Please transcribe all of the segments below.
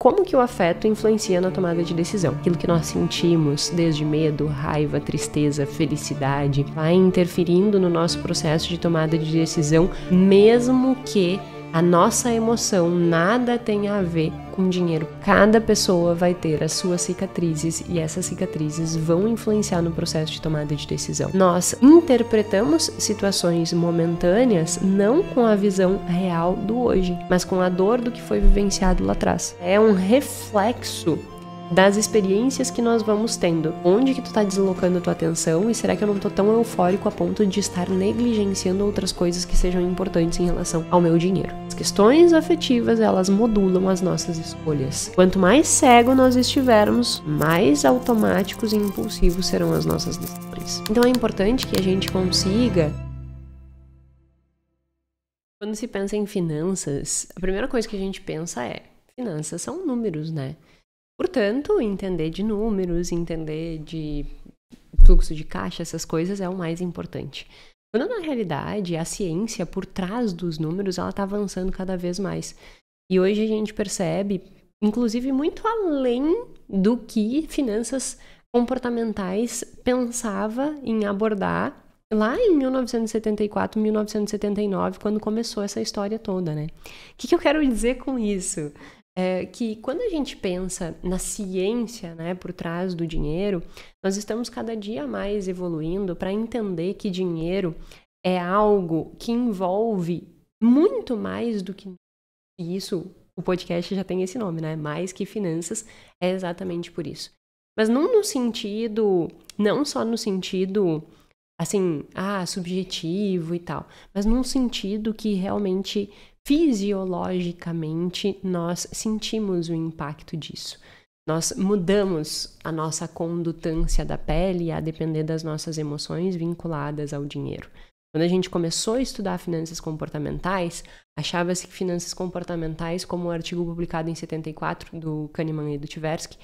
como que o afeto influencia na tomada de decisão. Aquilo que nós sentimos, desde medo, raiva, tristeza, felicidade, vai interferindo no nosso processo de tomada de decisão, mesmo que a nossa emoção nada tem a ver com dinheiro. Cada pessoa vai ter as suas cicatrizes e essas cicatrizes vão influenciar no processo de tomada de decisão. Nós interpretamos situações momentâneas não com a visão real do hoje, mas com a dor do que foi vivenciado lá atrás. É um reflexo das experiências que nós vamos tendo. Onde que tu tá deslocando a tua atenção e será que eu não tô tão eufórico a ponto de estar negligenciando outras coisas que sejam importantes em relação ao meu dinheiro? As questões afetivas, elas modulam as nossas escolhas. Quanto mais cego nós estivermos, mais automáticos e impulsivos serão as nossas decisões. Então é importante que a gente consiga... Quando se pensa em finanças, a primeira coisa que a gente pensa é: finanças são números, né? Portanto, entender de números, entender de fluxo de caixa, essas coisas é o mais importante. Quando na realidade a ciência por trás dos números, ela está avançando cada vez mais. E hoje a gente percebe, inclusive muito além do que finanças comportamentais pensava em abordar lá em 1974, 1979, quando começou essa história toda, né? O que eu quero dizer com isso? Que quando a gente pensa na ciência, né, por trás do dinheiro, nós estamos cada dia mais evoluindo para entender que dinheiro é algo que envolve muito mais do que isso. O podcast já tem esse nome, né? Mais que finanças, é exatamente por isso. Mas não no sentido, não só no sentido, assim, subjetivo e tal, mas num sentido que realmente... fisiologicamente, nós sentimos o impacto disso. Nós mudamos a nossa condutância da pele a depender das nossas emoções vinculadas ao dinheiro. Quando a gente começou a estudar finanças comportamentais, achava-se que finanças comportamentais, como o artigo publicado em 74 do Kahneman e do Tversky,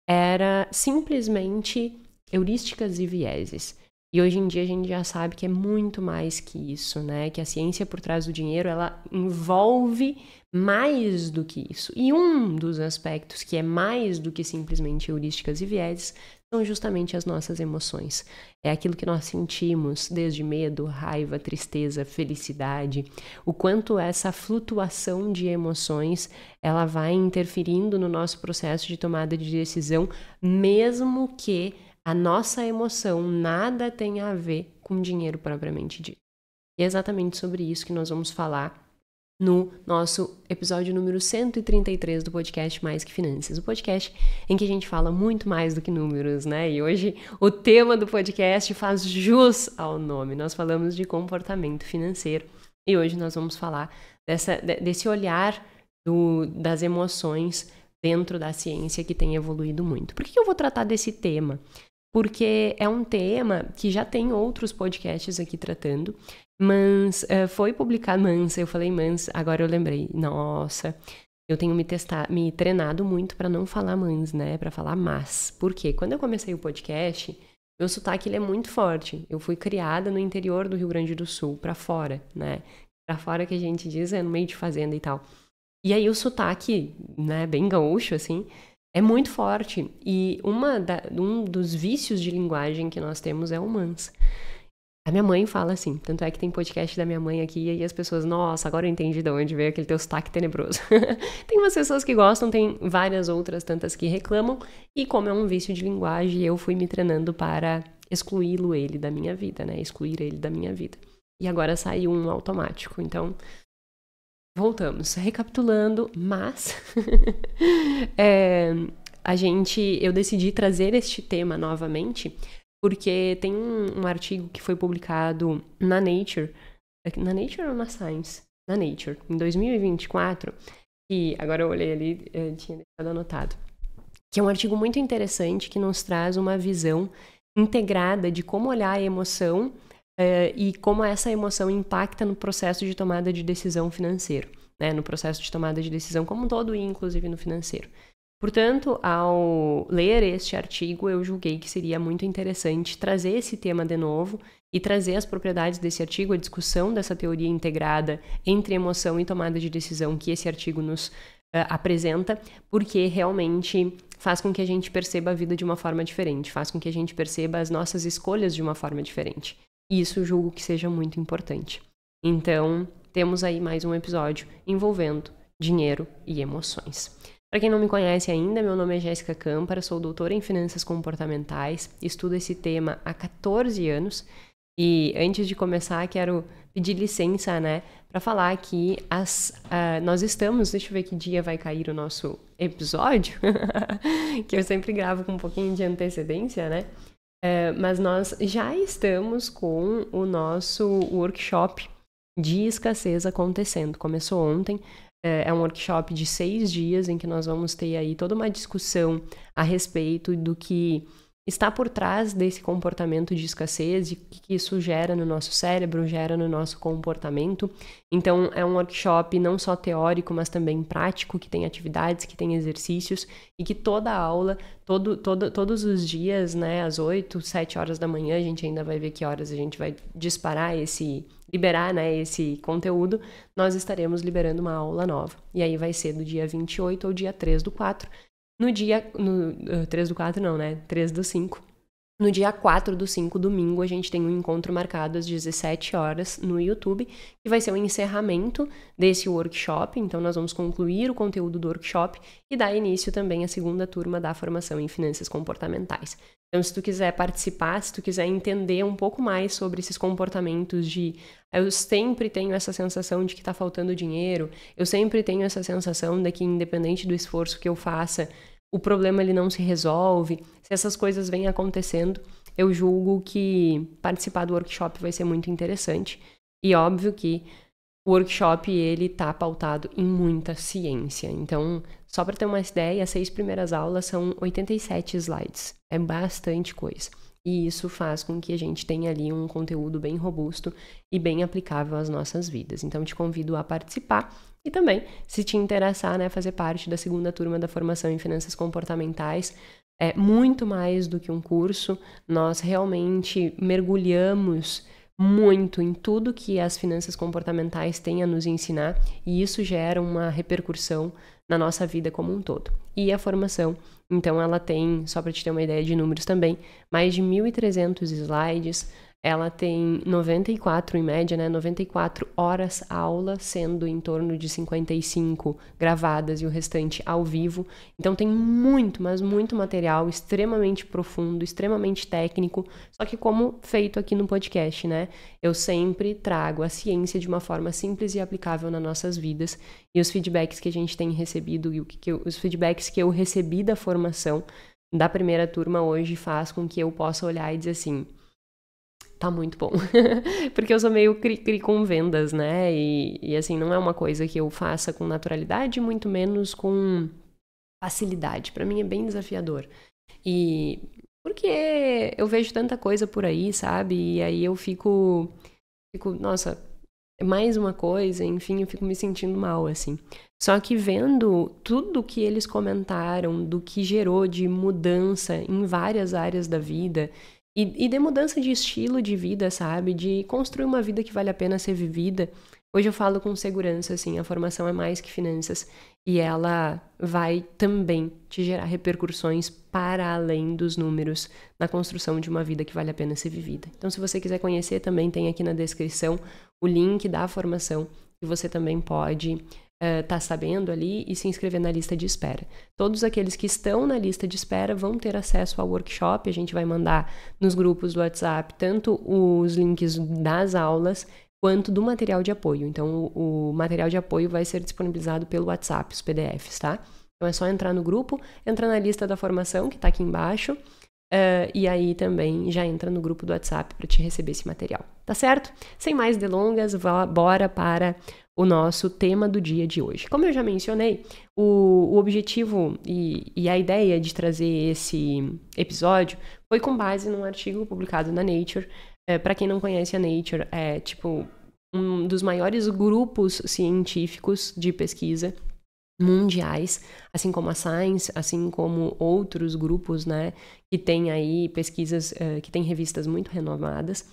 era simplesmente heurísticas e vieses. E hoje em dia a gente já sabe que é muito mais que isso, né? Que a ciência por trás do dinheiro, ela envolve mais do que isso. E um dos aspectos que é mais do que simplesmente heurísticas e vieses são justamente as nossas emoções. É aquilo que nós sentimos, desde medo, raiva, tristeza, felicidade. O quanto essa flutuação de emoções, ela vai interferindo no nosso processo de tomada de decisão, mesmo que a nossa emoção nada tem a ver com dinheiro propriamente dito. E é exatamente sobre isso que nós vamos falar no nosso episódio número 133 do podcast Mais Que Finanças. O podcast em que a gente fala muito mais do que números, né? E hoje o tema do podcast faz jus ao nome. Nós falamos de comportamento financeiro. E hoje nós vamos falar desse olhar das emoções dentro da ciência que tem evoluído muito. Por que eu vou tratar desse tema? Porque é um tema que já tem outros podcasts aqui tratando, mas foi publicado, agora eu lembrei, nossa, eu tenho me treinado muito para não falar mans, né, para falar mas. Por quê? Quando eu comecei o podcast, meu sotaque ele é muito forte, eu fui criada no interior do Rio Grande do Sul, para fora, né, para fora que a gente diz é no meio de fazenda e tal. E aí o sotaque, né, bem gaúcho, assim, é muito forte. E um dos vícios de linguagem que nós temos é o mans. A minha mãe fala assim, tanto é que tem podcast da minha mãe aqui, e aí as pessoas, nossa, agora eu entendi de onde veio aquele teu sotaque tenebroso. Tem umas pessoas que gostam, tem várias outras tantas que reclamam, e como é um vício de linguagem, eu fui me treinando para excluir ele da minha vida, né? Excluir ele da minha vida. E agora saiu um automático, então... Voltamos, recapitulando, mas eu decidi trazer este tema novamente porque tem um artigo que foi publicado na Nature ou na Science? Na Nature, em 2024, e agora eu olhei ali, tinha deixado anotado, que é um artigo muito interessante que nos traz uma visão integrada de como olhar a emoção e como essa emoção impacta no processo de tomada de decisão financeiro, né? No processo de tomada de decisão como um todo e inclusive no financeiro. Portanto, ao ler este artigo, eu julguei que seria muito interessante trazer esse tema de novo e trazer as propriedades desse artigo, a discussão dessa teoria integrada entre emoção e tomada de decisão que esse artigo nos apresenta, porque realmente faz com que a gente perceba a vida de uma forma diferente, faz com que a gente perceba as nossas escolhas de uma forma diferente. E isso eu julgo que seja muito importante. Então, temos aí mais um episódio envolvendo dinheiro e emoções. Para quem não me conhece ainda, meu nome é Jéssica Câmpara, sou doutora em Finanças Comportamentais, estudo esse tema há 14 anos e antes de começar quero pedir licença, né, para falar que nós estamos, deixa eu ver que dia vai cair o nosso episódio, que eu sempre gravo com um pouquinho de antecedência, né, mas nós já estamos com o nosso workshop de escassez acontecendo, começou ontem. É um workshop de 6 dias em que nós vamos ter aí toda uma discussão a respeito do que está por trás desse comportamento de escassez e o que isso gera no nosso cérebro, gera no nosso comportamento. Então, é um workshop não só teórico, mas também prático, que tem atividades, que tem exercícios e que toda aula, todos os dias, né, às 8, 7 horas da manhã, a gente ainda vai ver que horas a gente vai liberar, né, esse conteúdo, nós estaremos liberando uma aula nova. E aí vai ser do dia 28 ao dia 3/4. No 3/4 não, né? 3/5. No dia 4/5, domingo, a gente tem um encontro marcado às 17 horas no YouTube, que vai ser o encerramento desse workshop. Então, nós vamos concluir o conteúdo do workshop e dar início também à segunda turma da formação em Finanças Comportamentais. Então, se tu quiser participar, se tu quiser entender um pouco mais sobre esses comportamentos de eu sempre tenho essa sensação de que está faltando dinheiro, eu sempre tenho essa sensação de que independente do esforço que eu faça, o problema ele não se resolve, se essas coisas vêm acontecendo, eu julgo que participar do workshop vai ser muito interessante. E óbvio que o workshop ele tá pautado em muita ciência. Então, só para ter uma ideia, as 6 primeiras aulas são 87 slides. É bastante coisa. E isso faz com que a gente tenha ali um conteúdo bem robusto e bem aplicável às nossas vidas. Então, te convido a participar. E também, se te interessar, né, fazer parte da segunda turma da formação em Finanças Comportamentais, é muito mais do que um curso. Nós realmente mergulhamos muito em tudo que as finanças comportamentais têm a nos ensinar e isso gera uma repercussão na nossa vida como um todo. E a formação, então ela tem, só para te ter uma ideia de números também, mais de 1.300 slides, ela tem 94, em média, né, 94 horas aula, sendo em torno de 55 gravadas e o restante ao vivo. Então tem muito, mas muito material extremamente profundo, extremamente técnico, só que como feito aqui no podcast, né? Eu sempre trago a ciência de uma forma simples e aplicável nas nossas vidas. E os feedbacks que a gente tem recebido e os feedbacks que eu recebi da formação da primeira turma hoje faz com que eu possa olhar e dizer assim, tá muito bom, porque eu sou meio cri-cri com vendas, né, e assim, não é uma coisa que eu faça com naturalidade, muito menos com facilidade, pra mim é bem desafiador, e porque eu vejo tanta coisa por aí, sabe, e aí eu fico, nossa, é mais uma coisa, enfim, eu fico me sentindo mal, assim. Só que vendo tudo que eles comentaram, do que gerou de mudança em várias áreas da vida, e de mudança de estilo de vida, sabe? De construir uma vida que vale a pena ser vivida. Hoje eu falo com segurança, assim, a formação é mais que finanças e ela vai também te gerar repercussões para além dos números na construção de uma vida que vale a pena ser vivida. Então, se você quiser conhecer, também tem aqui na descrição o link da formação que você também pode tá sabendo ali e se inscrever na lista de espera. Todos aqueles que estão na lista de espera vão ter acesso ao workshop, a gente vai mandar nos grupos do WhatsApp tanto os links das aulas quanto do material de apoio. Então, o material de apoio vai ser disponibilizado pelo WhatsApp, os PDFs, tá? Então, é só entrar no grupo, entrar na lista da formação, que tá aqui embaixo, e aí também já entra no grupo do WhatsApp para te receber esse material, tá certo? Sem mais delongas, bora para o nosso tema do dia de hoje. Como eu já mencionei, o objetivo e a ideia de trazer esse episódio foi com base num artigo publicado na Nature. Para quem não conhece a Nature, é tipo um dos maiores grupos científicos de pesquisa mundiais, assim como a Science, assim como outros grupos, né, que tem aí pesquisas, que tem revistas muito renomadas.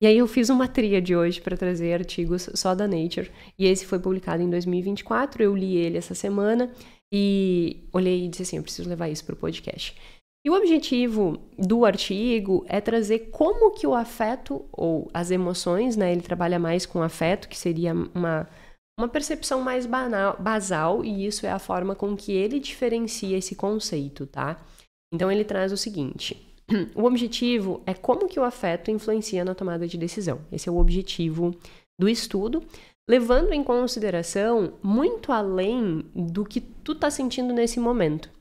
E aí eu fiz uma tríade hoje para trazer artigos só da Nature, e esse foi publicado em 2024, eu li ele essa semana e olhei e disse assim, eu preciso levar isso para o podcast. E o objetivo do artigo é trazer como que o afeto ou as emoções, né, ele trabalha mais com afeto, que seria uma percepção mais basal, e isso é a forma com que ele diferencia esse conceito, tá? Então ele traz o seguinte... O objetivo é como que o afeto influencia na tomada de decisão. Esse é o objetivo do estudo, levando em consideração muito além do que tu tá sentindo nesse momento,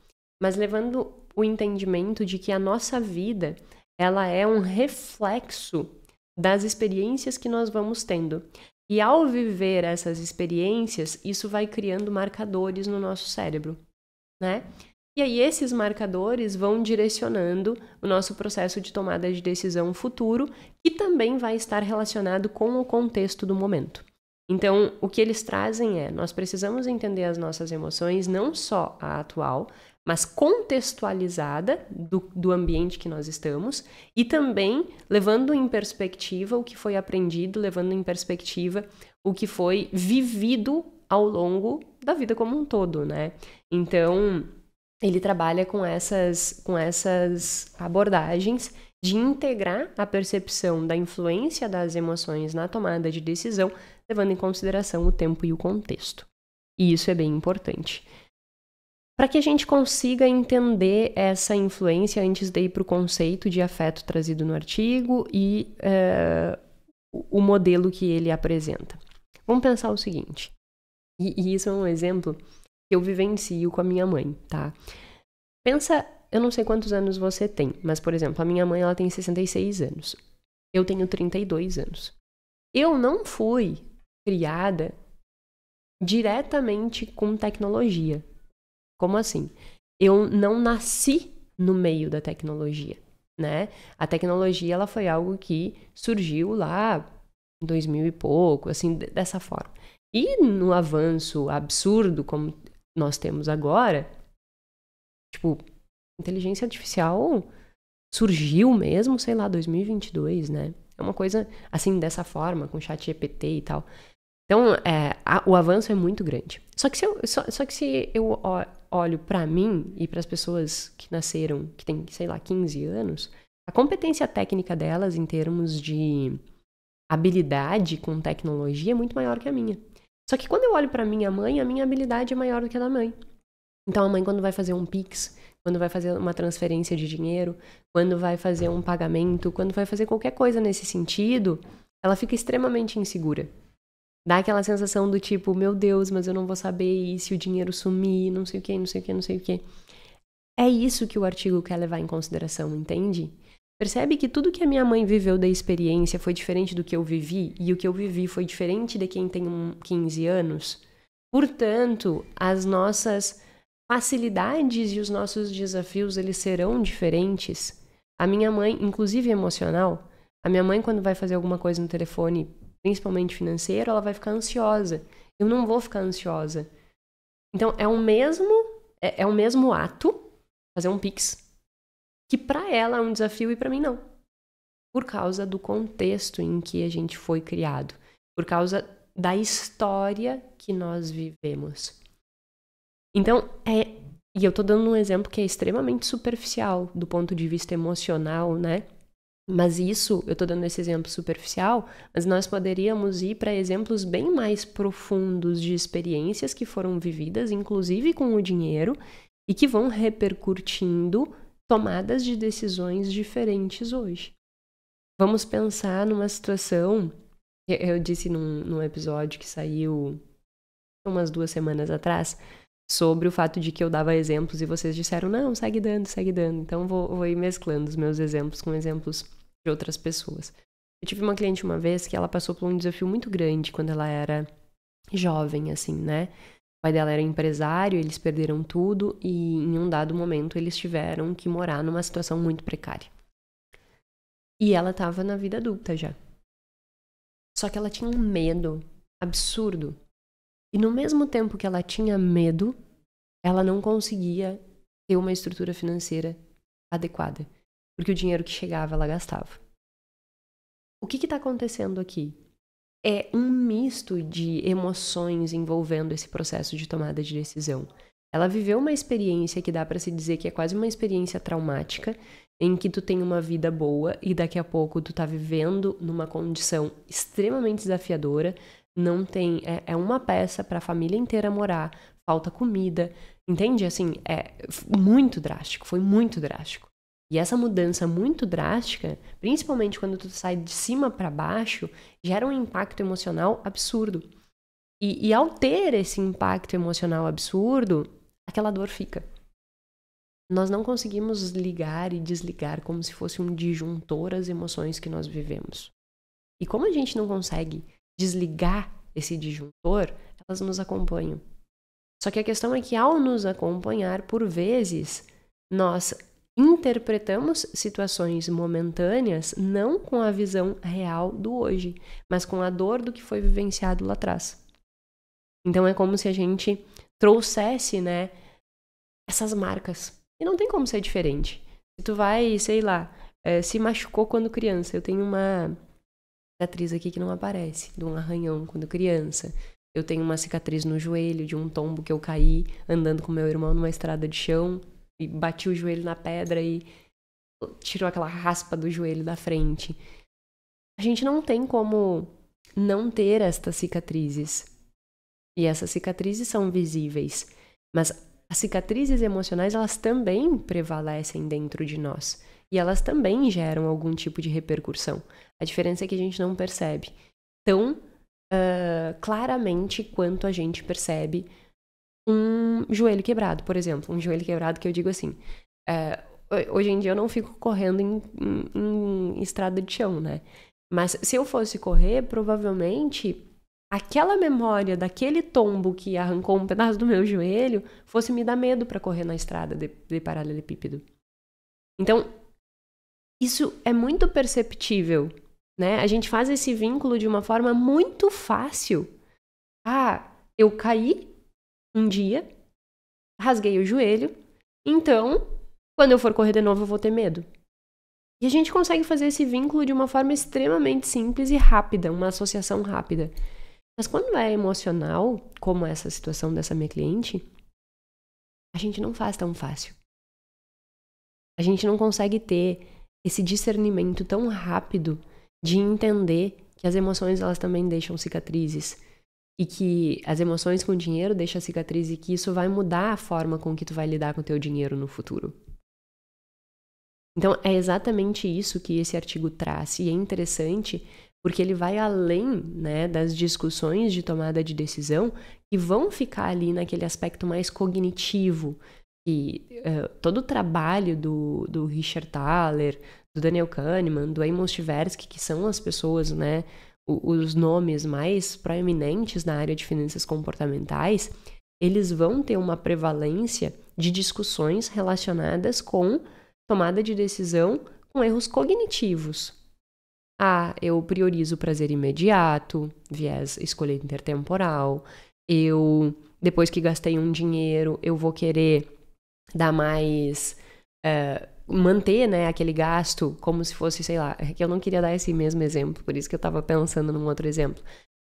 mas levando o entendimento de que a nossa vida, ela é um reflexo das experiências que nós vamos tendo. E ao viver essas experiências, isso vai criando marcadores no nosso cérebro, né? E aí esses marcadores vão direcionando o nosso processo de tomada de decisão futuro, que também vai estar relacionado com o contexto do momento. Então, o que eles trazem é, nós precisamos entender as nossas emoções, não só a atual, mas contextualizada do ambiente que nós estamos, e também levando em perspectiva o que foi aprendido, levando em perspectiva o que foi vivido ao longo da vida como um todo, né? Então... ele trabalha com essas abordagens de integrar a percepção da influência das emoções na tomada de decisão, levando em consideração o tempo e o contexto. E isso é bem importante. Para que a gente consiga entender essa influência antes de ir para o conceito de afeto trazido no artigo e o modelo que ele apresenta. Vamos pensar o seguinte, e isso é um exemplo... eu vivencio com a minha mãe, tá? Pensa, eu não sei quantos anos você tem, mas, por exemplo, a minha mãe, ela tem 66 anos. Eu tenho 32 anos. Eu não fui criada diretamente com tecnologia. Como assim? Eu não nasci no meio da tecnologia, né? A tecnologia, ela foi algo que surgiu lá em 2000 e pouco, assim, dessa forma. E no avanço absurdo, como nós temos agora, tipo, inteligência artificial surgiu mesmo, sei lá, 2022, né? É uma coisa, assim, dessa forma, com chat GPT e tal. Então, o avanço é muito grande. Só que se eu olho pra mim e para as pessoas que nasceram, que têm, sei lá, 15 anos, a competência técnica delas em termos de habilidade com tecnologia é muito maior que a minha. Só que quando eu olho pra minha mãe, a minha habilidade é maior do que a da mãe. Então a mãe, quando vai fazer um Pix, quando vai fazer uma transferência de dinheiro, quando vai fazer um pagamento, quando vai fazer qualquer coisa nesse sentido, ela fica extremamente insegura. Dá aquela sensação do tipo, meu Deus, mas eu não vou saber, e se o dinheiro sumir, não sei o que, não sei o que, não sei o que. É isso que o artigo quer levar em consideração, entende? Percebe que tudo que a minha mãe viveu da experiência foi diferente do que eu vivi, e o que eu vivi foi diferente de quem tem 15 anos? Portanto, as nossas facilidades e os nossos desafios, eles serão diferentes. A minha mãe, inclusive emocional, a minha mãe, quando vai fazer alguma coisa no telefone, principalmente financeiro, ela vai ficar ansiosa. Eu não vou ficar ansiosa. Então, é o mesmo ato, fazer um Pix, que para ela é um desafio e para mim não. Por causa do contexto em que a gente foi criado. Por causa da história que nós vivemos. Então, e eu tô dando um exemplo que é extremamente superficial do ponto de vista emocional, né? Mas isso, eu tô dando esse exemplo superficial, mas nós poderíamos ir para exemplos bem mais profundos de experiências que foram vividas, inclusive com o dinheiro, e que vão repercutindo tomadas de decisões diferentes hoje. Vamos pensar numa situação, eu disse num episódio que saiu umas 2 semanas atrás, sobre o fato de que eu dava exemplos e vocês disseram, não, segue dando. Então vou ir mesclando os meus exemplos com exemplos de outras pessoas. Eu tive uma cliente uma vez que ela passou por um desafio muito grande quando ela era jovem, assim, né? O pai dela era empresário, eles perderam tudo e em um dado momento eles tiveram que morar numa situação muito precária. E ela estava na vida adulta já. Só que ela tinha um medo absurdo. E no mesmo tempo que ela tinha medo, ela não conseguia ter uma estrutura financeira adequada. Porque o dinheiro que chegava, ela gastava. O que está acontecendo aqui? É um misto de emoções envolvendo esse processo de tomada de decisão. Ela viveu uma experiência que dá para se dizer que é quase uma experiência traumática, em que tu tem uma vida boa e daqui a pouco tu tá vivendo numa condição extremamente desafiadora, não tem, é uma peça para a família inteira morar, falta comida, entende? Assim, é muito drástico, foi muito drástico. E essa mudança muito drástica, principalmente quando tu sai de cima para baixo, gera um impacto emocional absurdo. E ao ter esse impacto emocional absurdo, aquela dor fica. Nós não conseguimos ligar e desligar como se fosse um disjuntor as emoções que nós vivemos. E como a gente não consegue desligar esse disjuntor, elas nos acompanham. Só que a questão é que ao nos acompanhar, por vezes, nós interpretamos situações momentâneas não com a visão real do hoje, mas com a dor do que foi vivenciado lá atrás. Então é como se a gente trouxesse, né, essas marcas. E não tem como ser diferente. Se tu vai, sei lá, se machucou quando criança. Eu tenho uma cicatriz aqui que não aparece, de um arranhão quando criança. Eu tenho uma cicatriz no joelho de um tombo que eu caí andando com meu irmão numa estrada de chão e bati o joelho na pedra e tirou aquela raspa do joelho da frente. A gente não tem como não ter estas cicatrizes. E essas cicatrizes são visíveis. Mas as cicatrizes emocionais, elas também prevalecem dentro de nós. E elas também geram algum tipo de repercussão. A diferença é que a gente não percebe tão claramente quanto a gente percebe um joelho quebrado, por exemplo. Um joelho quebrado que eu digo assim, hoje em dia eu não fico correndo em estrada de chão, né? Mas se eu fosse correr, provavelmente aquela memória daquele tombo que arrancou um pedaço do meu joelho fosse me dar medo para correr na estrada de paralelepípedo. Então, isso é muito perceptível, né? A gente faz esse vínculo de uma forma muito fácil. Eu caí um dia, rasguei o joelho, então, quando eu for correr de novo, eu vou ter medo. E a gente consegue fazer esse vínculo de uma forma extremamente simples e rápida, uma associação rápida. Mas quando é emocional, como essa situação dessa minha cliente, a gente não faz tão fácil. A gente não consegue ter esse discernimento tão rápido de entender que as emoções, elas também deixam cicatrizes. E que as emoções com o dinheiro deixam cicatriz e que isso vai mudar a forma com que tu vai lidar com o teu dinheiro no futuro. Então, é exatamente isso que esse artigo traz. E é interessante porque ele vai além, né, das discussões de tomada de decisão que vão ficar ali naquele aspecto mais cognitivo. E todo o trabalho do Richard Thaler, do Daniel Kahneman, do Amos Tversky, que são as pessoas, né, os nomes mais proeminentes na área de finanças comportamentais, eles vão ter uma prevalência de discussões relacionadas com tomada de decisão com erros cognitivos. Eu priorizo o prazer imediato, viés escolha intertemporal. Depois que gastei um dinheiro, eu vou querer dar mais... manter, né, aquele gasto como se fosse, sei lá, que eu não queria dar esse mesmo exemplo, por isso que eu tava pensando num outro exemplo.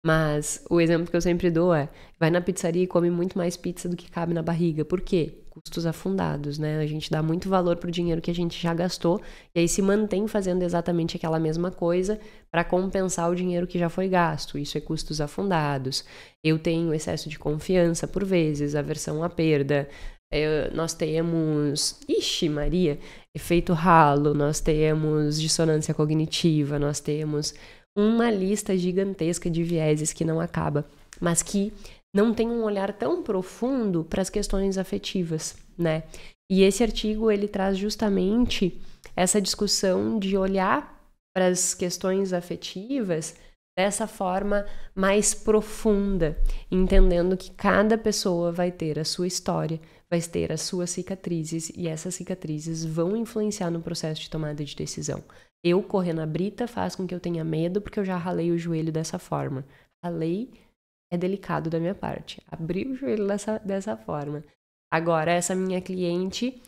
Mas o exemplo que eu sempre dou é, vai na pizzaria e come muito mais pizza do que cabe na barriga. Por quê? Custos afundados, né? A gente dá muito valor pro dinheiro que a gente já gastou e aí se mantém fazendo exatamente aquela mesma coisa para compensar o dinheiro que já foi gasto. Isso é custos afundados. Eu tenho excesso de confiança por vezes, aversão à perda. Nós temos, Maria, efeito halo, nós temos dissonância cognitiva, nós temos uma lista gigantesca de vieses que não acaba, mas que não tem um olhar tão profundo para as questões afetivas, né? E esse artigo, ele traz justamente essa discussão de olhar para as questões afetivas dessa forma mais profunda, entendendo que cada pessoa vai ter a sua história, vai ter as suas cicatrizes e essas cicatrizes vão influenciar no processo de tomada de decisão. Eu correr na brita faz com que eu tenha medo porque eu já ralei o joelho dessa forma. Ralei é delicado da minha parte. Abrir o joelho dessa forma. Agora, essa minha cliente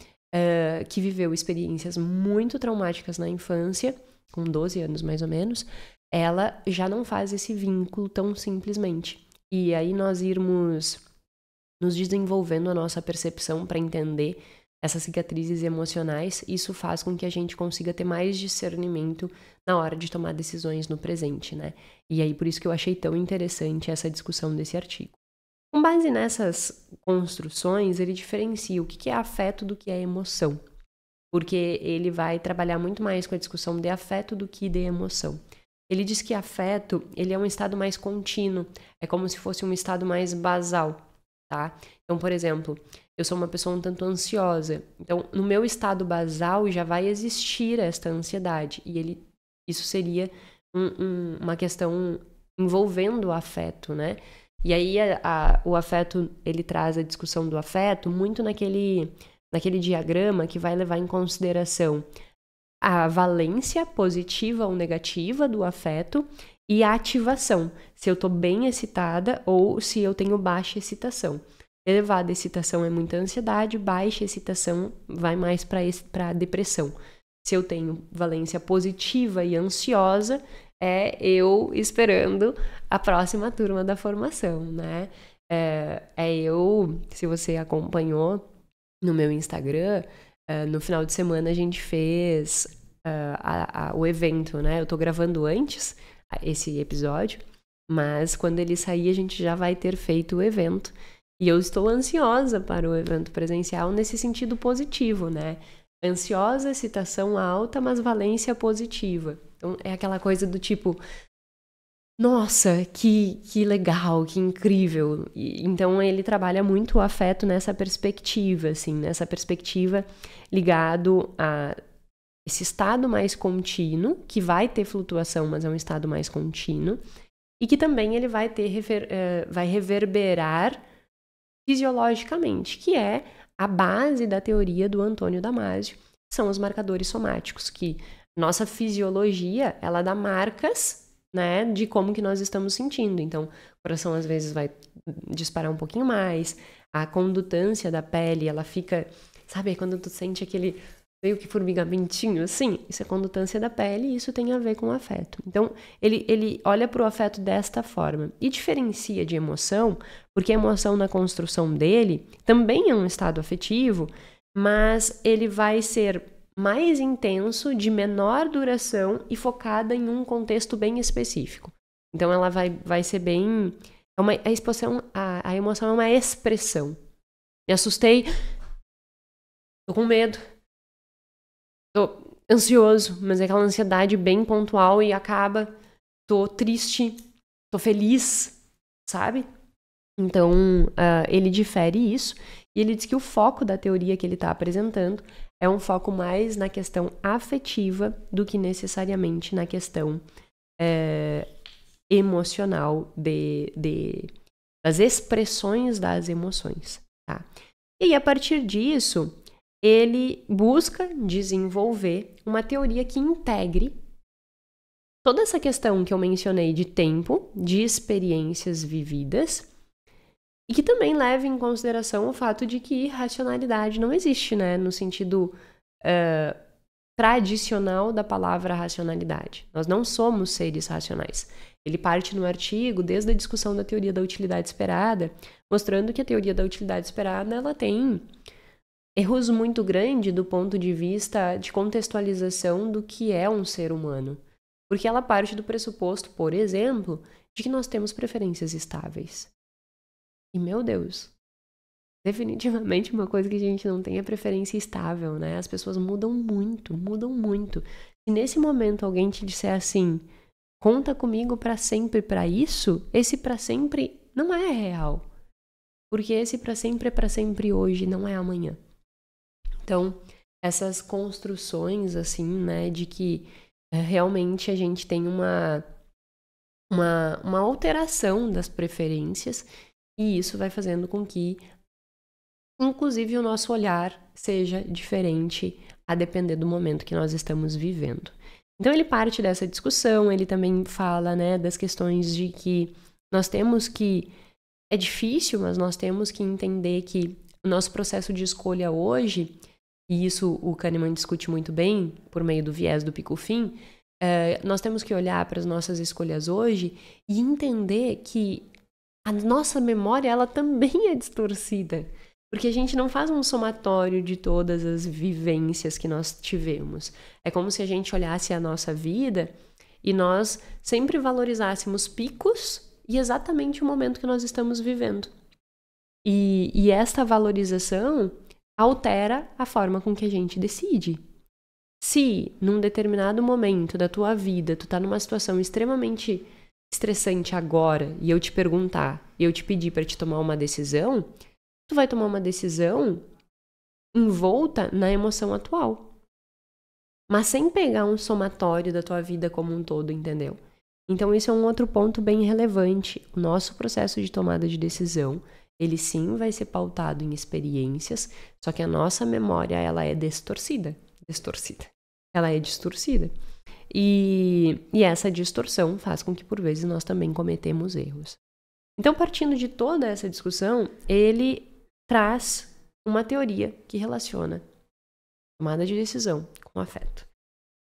que viveu experiências muito traumáticas na infância, com 12 anos mais ou menos, ela já não faz esse vínculo tão simplesmente. E aí nós irmos nos desenvolvendo a nossa percepção para entender essas cicatrizes emocionais, isso faz com que a gente consiga ter mais discernimento na hora de tomar decisões no presente, né? E aí por isso que eu achei tão interessante essa discussão desse artigo. Com base nessas construções, ele diferencia o que é afeto do que é emoção, porque ele vai trabalhar muito mais com a discussão de afeto do que de emoção. Ele diz que afeto, ele é um estado mais contínuo, é como se fosse um estado mais basal, tá? Então, por exemplo, eu sou uma pessoa um tanto ansiosa, então no meu estado basal já vai existir esta ansiedade, e isso seria uma questão envolvendo o afeto, né? E aí o afeto, ele traz a discussão do afeto muito naquele diagrama que vai levar em consideração a valência positiva ou negativa do afeto e a ativação, se eu tô bem excitada ou se eu tenho baixa excitação. Elevada excitação é muita ansiedade, baixa excitação vai mais para depressão. Se eu tenho valência positiva e ansiosa, é eu esperando a próxima turma da formação, né? Se você acompanhou no meu Instagram, no final de semana a gente fez o evento, né? Eu tô gravando antes esse episódio, mas quando ele sair a gente já vai ter feito o evento. E eu estou ansiosa para o evento presencial nesse sentido positivo, né? Ansiosa, excitação alta, mas valência positiva. Então, é aquela coisa do tipo, nossa, que legal, que incrível. Então, ele trabalha muito o afeto nessa perspectiva, assim, nessa perspectiva ligado a esse estado mais contínuo, que vai ter flutuação, mas é um estado mais contínuo, e que também ele vai vai reverberar fisiologicamente, que é a base da teoria do Antônio Damasio, são os marcadores somáticos, que nossa fisiologia, ela dá marcas, né, de como que nós estamos sentindo. Então, o coração às vezes vai disparar um pouquinho mais, a condutância da pele, ela fica, sabe, quando tu sente aquele meio que formigamentinho, assim, isso é condutância da pele e isso tem a ver com o afeto. Então, ele olha para o afeto desta forma e diferencia de emoção, porque a emoção na construção dele também é um estado afetivo, mas ele vai ser mais intenso, de menor duração e focada em um contexto bem específico. Então, ela vai ser bem... a emoção é uma expressão. Me assustei, tô com medo, tô ansioso, mas é aquela ansiedade bem pontual e acaba, tô triste, tô feliz, sabe? Então, ele difere isso e ele diz que o foco da teoria que ele está apresentando é um foco mais na questão afetiva do que necessariamente na questão emocional das expressões das emoções, tá? E a partir disso, ele busca desenvolver uma teoria que integre toda essa questão que eu mencionei de tempo, de experiências vividas, e que também leve em consideração o fato de que racionalidade não existe, né? No sentido tradicional da palavra racionalidade. Nós não somos seres racionais. Ele parte no artigo, desde a discussão da teoria da utilidade esperada, mostrando que a teoria da utilidade esperada ela tem erros muito grandes do ponto de vista de contextualização do que é um ser humano. Porque ela parte do pressuposto, por exemplo, de que nós temos preferências estáveis. E, meu Deus, definitivamente uma coisa que a gente não tem é preferência estável, né? As pessoas mudam muito, mudam muito. Se nesse momento alguém te disser assim, conta comigo para sempre para isso, esse para sempre não é real. Porque esse para sempre é para sempre hoje, não é amanhã. Então, essas construções, assim, né, de que realmente a gente tem uma alteração das preferências e isso vai fazendo com que, inclusive, o nosso olhar seja diferente a depender do momento que nós estamos vivendo. Então, ele parte dessa discussão, ele também fala, né, das questões de que nós temos que... É difícil, mas nós temos que entender que o nosso processo de escolha hoje, e isso o Kahneman discute muito bem, por meio do viés do Pico-Fim, Nós temos que olhar para as nossas escolhas hoje e entender que a nossa memória, ela também é distorcida. Porque a gente não faz um somatório de todas as vivências que nós tivemos. É como se a gente olhasse a nossa vida e nós sempre valorizássemos picos e exatamente o momento que nós estamos vivendo. E esta valorização altera a forma com que a gente decide. Se, num determinado momento da tua vida, tu tá numa situação extremamente estressante agora, e eu te perguntar, e eu te pedir para te tomar uma decisão, tu vai tomar uma decisão envolta na emoção atual. Mas sem pegar um somatório da tua vida como um todo, entendeu? Então isso é um outro ponto bem relevante. O nosso processo de tomada de decisão, ele sim vai ser pautado em experiências, só que a nossa memória, ela é distorcida. Ela é distorcida. E essa distorção faz com que, por vezes, nós também cometemos erros. Então, partindo de toda essa discussão, ele traz uma teoria que relaciona tomada de decisão com afeto.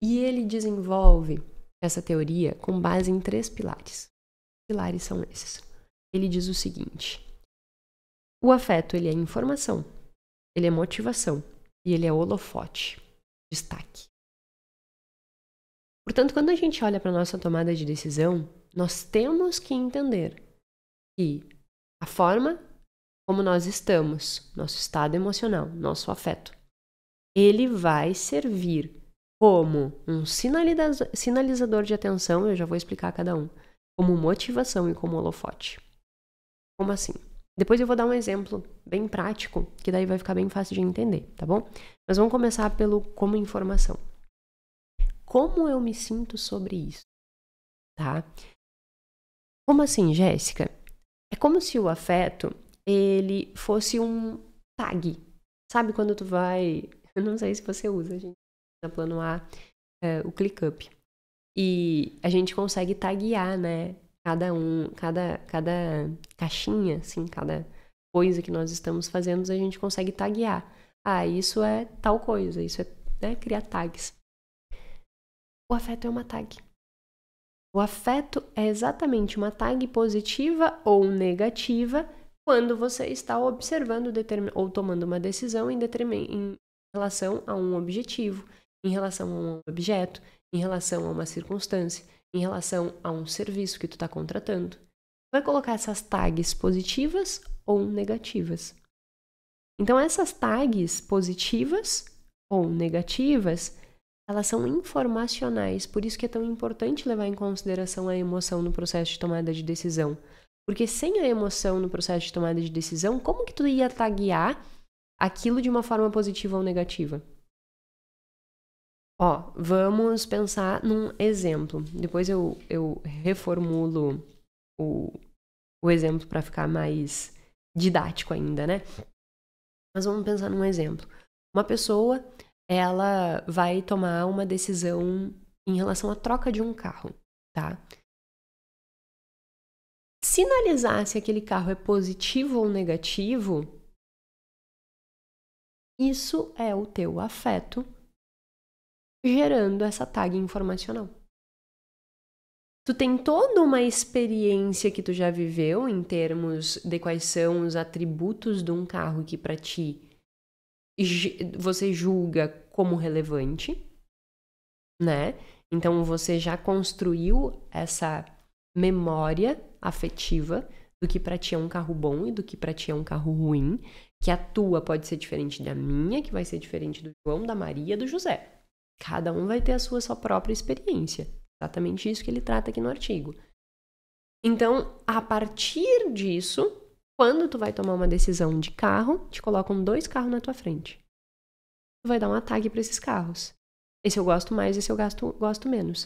E ele desenvolve essa teoria com base em 3 pilares. Os pilares são esses. Ele diz o seguinte: o afeto, ele é informação, ele é motivação e ele é holofote, destaque. Portanto, quando a gente olha para a nossa tomada de decisão, nós temos que entender que a forma como nós estamos, nosso estado emocional, nosso afeto, ele vai servir como um sinalizador de atenção, eu já vou explicar cada um, como motivação e como holofote. Como assim? Depois eu vou dar um exemplo bem prático, que daí vai ficar bem fácil de entender, tá bom? Mas vamos começar pelo como informação. Como eu me sinto sobre isso, tá? Como assim, Jéssica? É como se o afeto, ele fosse um tag. Sabe quando tu vai... Eu não sei se você usa, gente, na Plano A, o ClickUp. E a gente consegue taguear, né? Cada caixinha, assim, cada coisa que nós estamos fazendo, a gente consegue taguear. Ah, isso é tal coisa, isso é, né, criar tags. O afeto é uma tag. O afeto é exatamente uma tag positiva ou negativa quando você está observando ou tomando uma decisão em relação a um objetivo, em relação a um objeto, em relação a uma circunstância, em relação a um serviço que tu está contratando. Vai colocar essas tags positivas ou negativas. Então, essas tags positivas ou negativas, elas são informacionais, por isso que é tão importante levar em consideração a emoção no processo de tomada de decisão. Porque sem a emoção no processo de tomada de decisão, como que tu ia taguear aquilo de uma forma positiva ou negativa? Ó, vamos pensar num exemplo. Depois eu reformulo o exemplo para ficar mais didático ainda, né? Mas vamos pensar num exemplo. Uma pessoa, ela vai tomar uma decisão em relação à troca de um carro, tá? Sinalizar se aquele carro é positivo ou negativo, isso é o teu afeto gerando essa tag informacional. Tu tem toda uma experiência que tu já viveu em termos de quais são os atributos de um carro que para ti você julga como relevante, né? Então você já construiu essa memória afetiva do que para ti é um carro bom e do que para ti é um carro ruim, que a tua pode ser diferente da minha, que vai ser diferente do João, da Maria, do José. Cada um vai ter a sua própria experiência. Exatamente isso que ele trata aqui no artigo. Então, a partir disso, quando tu vai tomar uma decisão de carro, te colocam 2 carros na tua frente. Tu vai dar uma tag para esses carros. Esse eu gosto mais, esse eu gosto menos.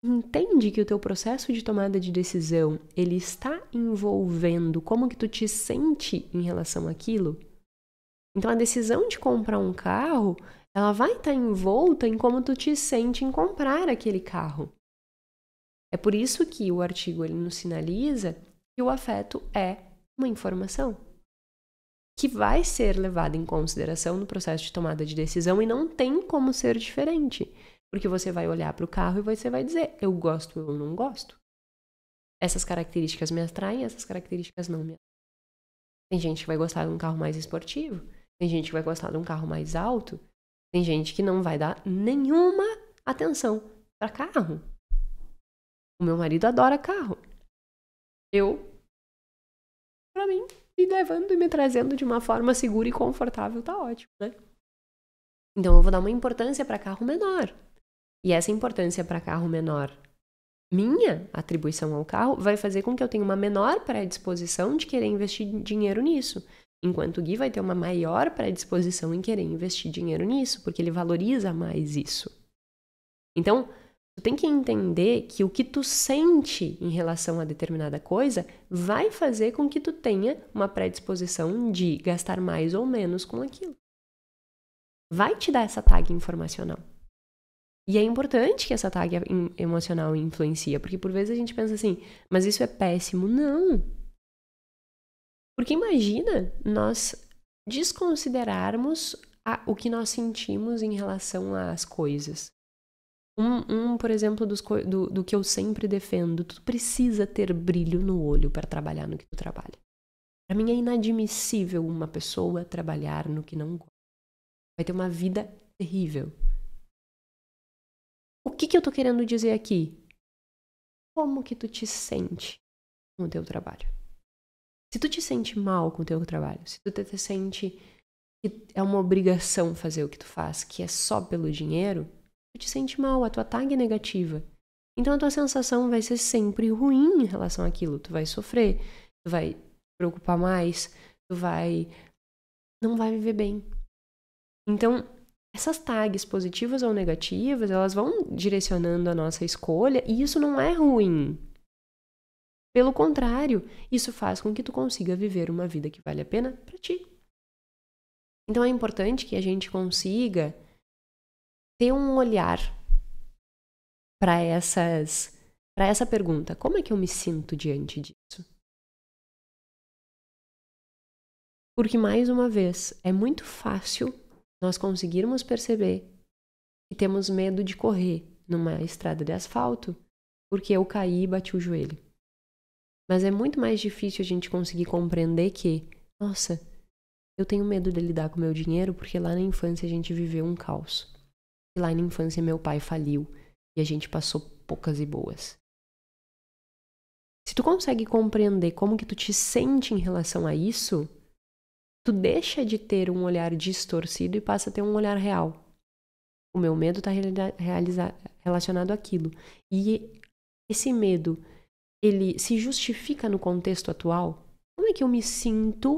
Entende que o teu processo de tomada de decisão, ele está envolvendo como que tu te sente em relação àquilo? Então, a decisão de comprar um carro, ela vai estar envolta em como tu te sente em comprar aquele carro. É por isso que o artigo ele nos sinaliza que o afeto é uma informação que vai ser levada em consideração no processo de tomada de decisão e não tem como ser diferente. Porque você vai olhar para o carro e você vai dizer, eu gosto ou não gosto. Essas características me atraem, essas características não me atraem. Tem gente que vai gostar de um carro mais esportivo, tem gente que vai gostar de um carro mais alto, tem gente que não vai dar nenhuma atenção para carro. O meu marido adora carro. Pra mim, me levando e me trazendo de uma forma segura e confortável, tá ótimo, né? Então eu vou dar uma importância para carro menor. E essa importância para carro menor, minha atribuição ao carro, vai fazer com que eu tenha uma menor predisposição de querer investir dinheiro nisso. Enquanto o Gui vai ter uma maior predisposição em querer investir dinheiro nisso, porque ele valoriza mais isso. Então, tu tem que entender que o que tu sente em relação a determinada coisa vai fazer com que tu tenha uma predisposição de gastar mais ou menos com aquilo. Vai te dar essa tag informacional. E é importante que essa tag emocional influencia, porque por vezes a gente pensa assim, mas isso é péssimo. Não! Porque imagina nós desconsiderarmos o que nós sentimos em relação às coisas. Por exemplo, do que eu sempre defendo, tu precisa ter brilho no olho para trabalhar no que tu trabalha. Para mim é inadmissível uma pessoa trabalhar no que não gosta. Vai ter uma vida terrível. O que eu tô querendo dizer aqui? Como que tu te sente com o teu trabalho? Se tu te sente mal com o teu trabalho, se tu te sente que é uma obrigação fazer o que tu faz, que é só pelo dinheiro, tu te sente mal, a tua tag é negativa. Então a tua sensação vai ser sempre ruim em relação àquilo. Tu vai sofrer, tu vai te preocupar mais, não vai viver bem. Então, essas tags positivas ou negativas, elas vão direcionando a nossa escolha e isso não é ruim. Pelo contrário, isso faz com que tu consiga viver uma vida que vale a pena para ti. Então é importante que a gente consiga ter um olhar para essa pergunta. Como é que eu me sinto diante disso? Porque, mais uma vez, é muito fácil nós conseguirmos perceber que temos medo de correr numa estrada de asfalto porque eu caí e bati o joelho. Mas é muito mais difícil a gente conseguir compreender que, nossa, eu tenho medo de lidar com o meu dinheiro porque lá na infância a gente viveu um caos. E lá na infância meu pai faliu e a gente passou poucas e boas. Se tu consegue compreender como que tu te sente em relação a isso, tu deixa de ter um olhar distorcido e passa a ter um olhar real. O meu medo está relacionado àquilo. E esse medo, ele se justifica no contexto atual? Como é que eu me sinto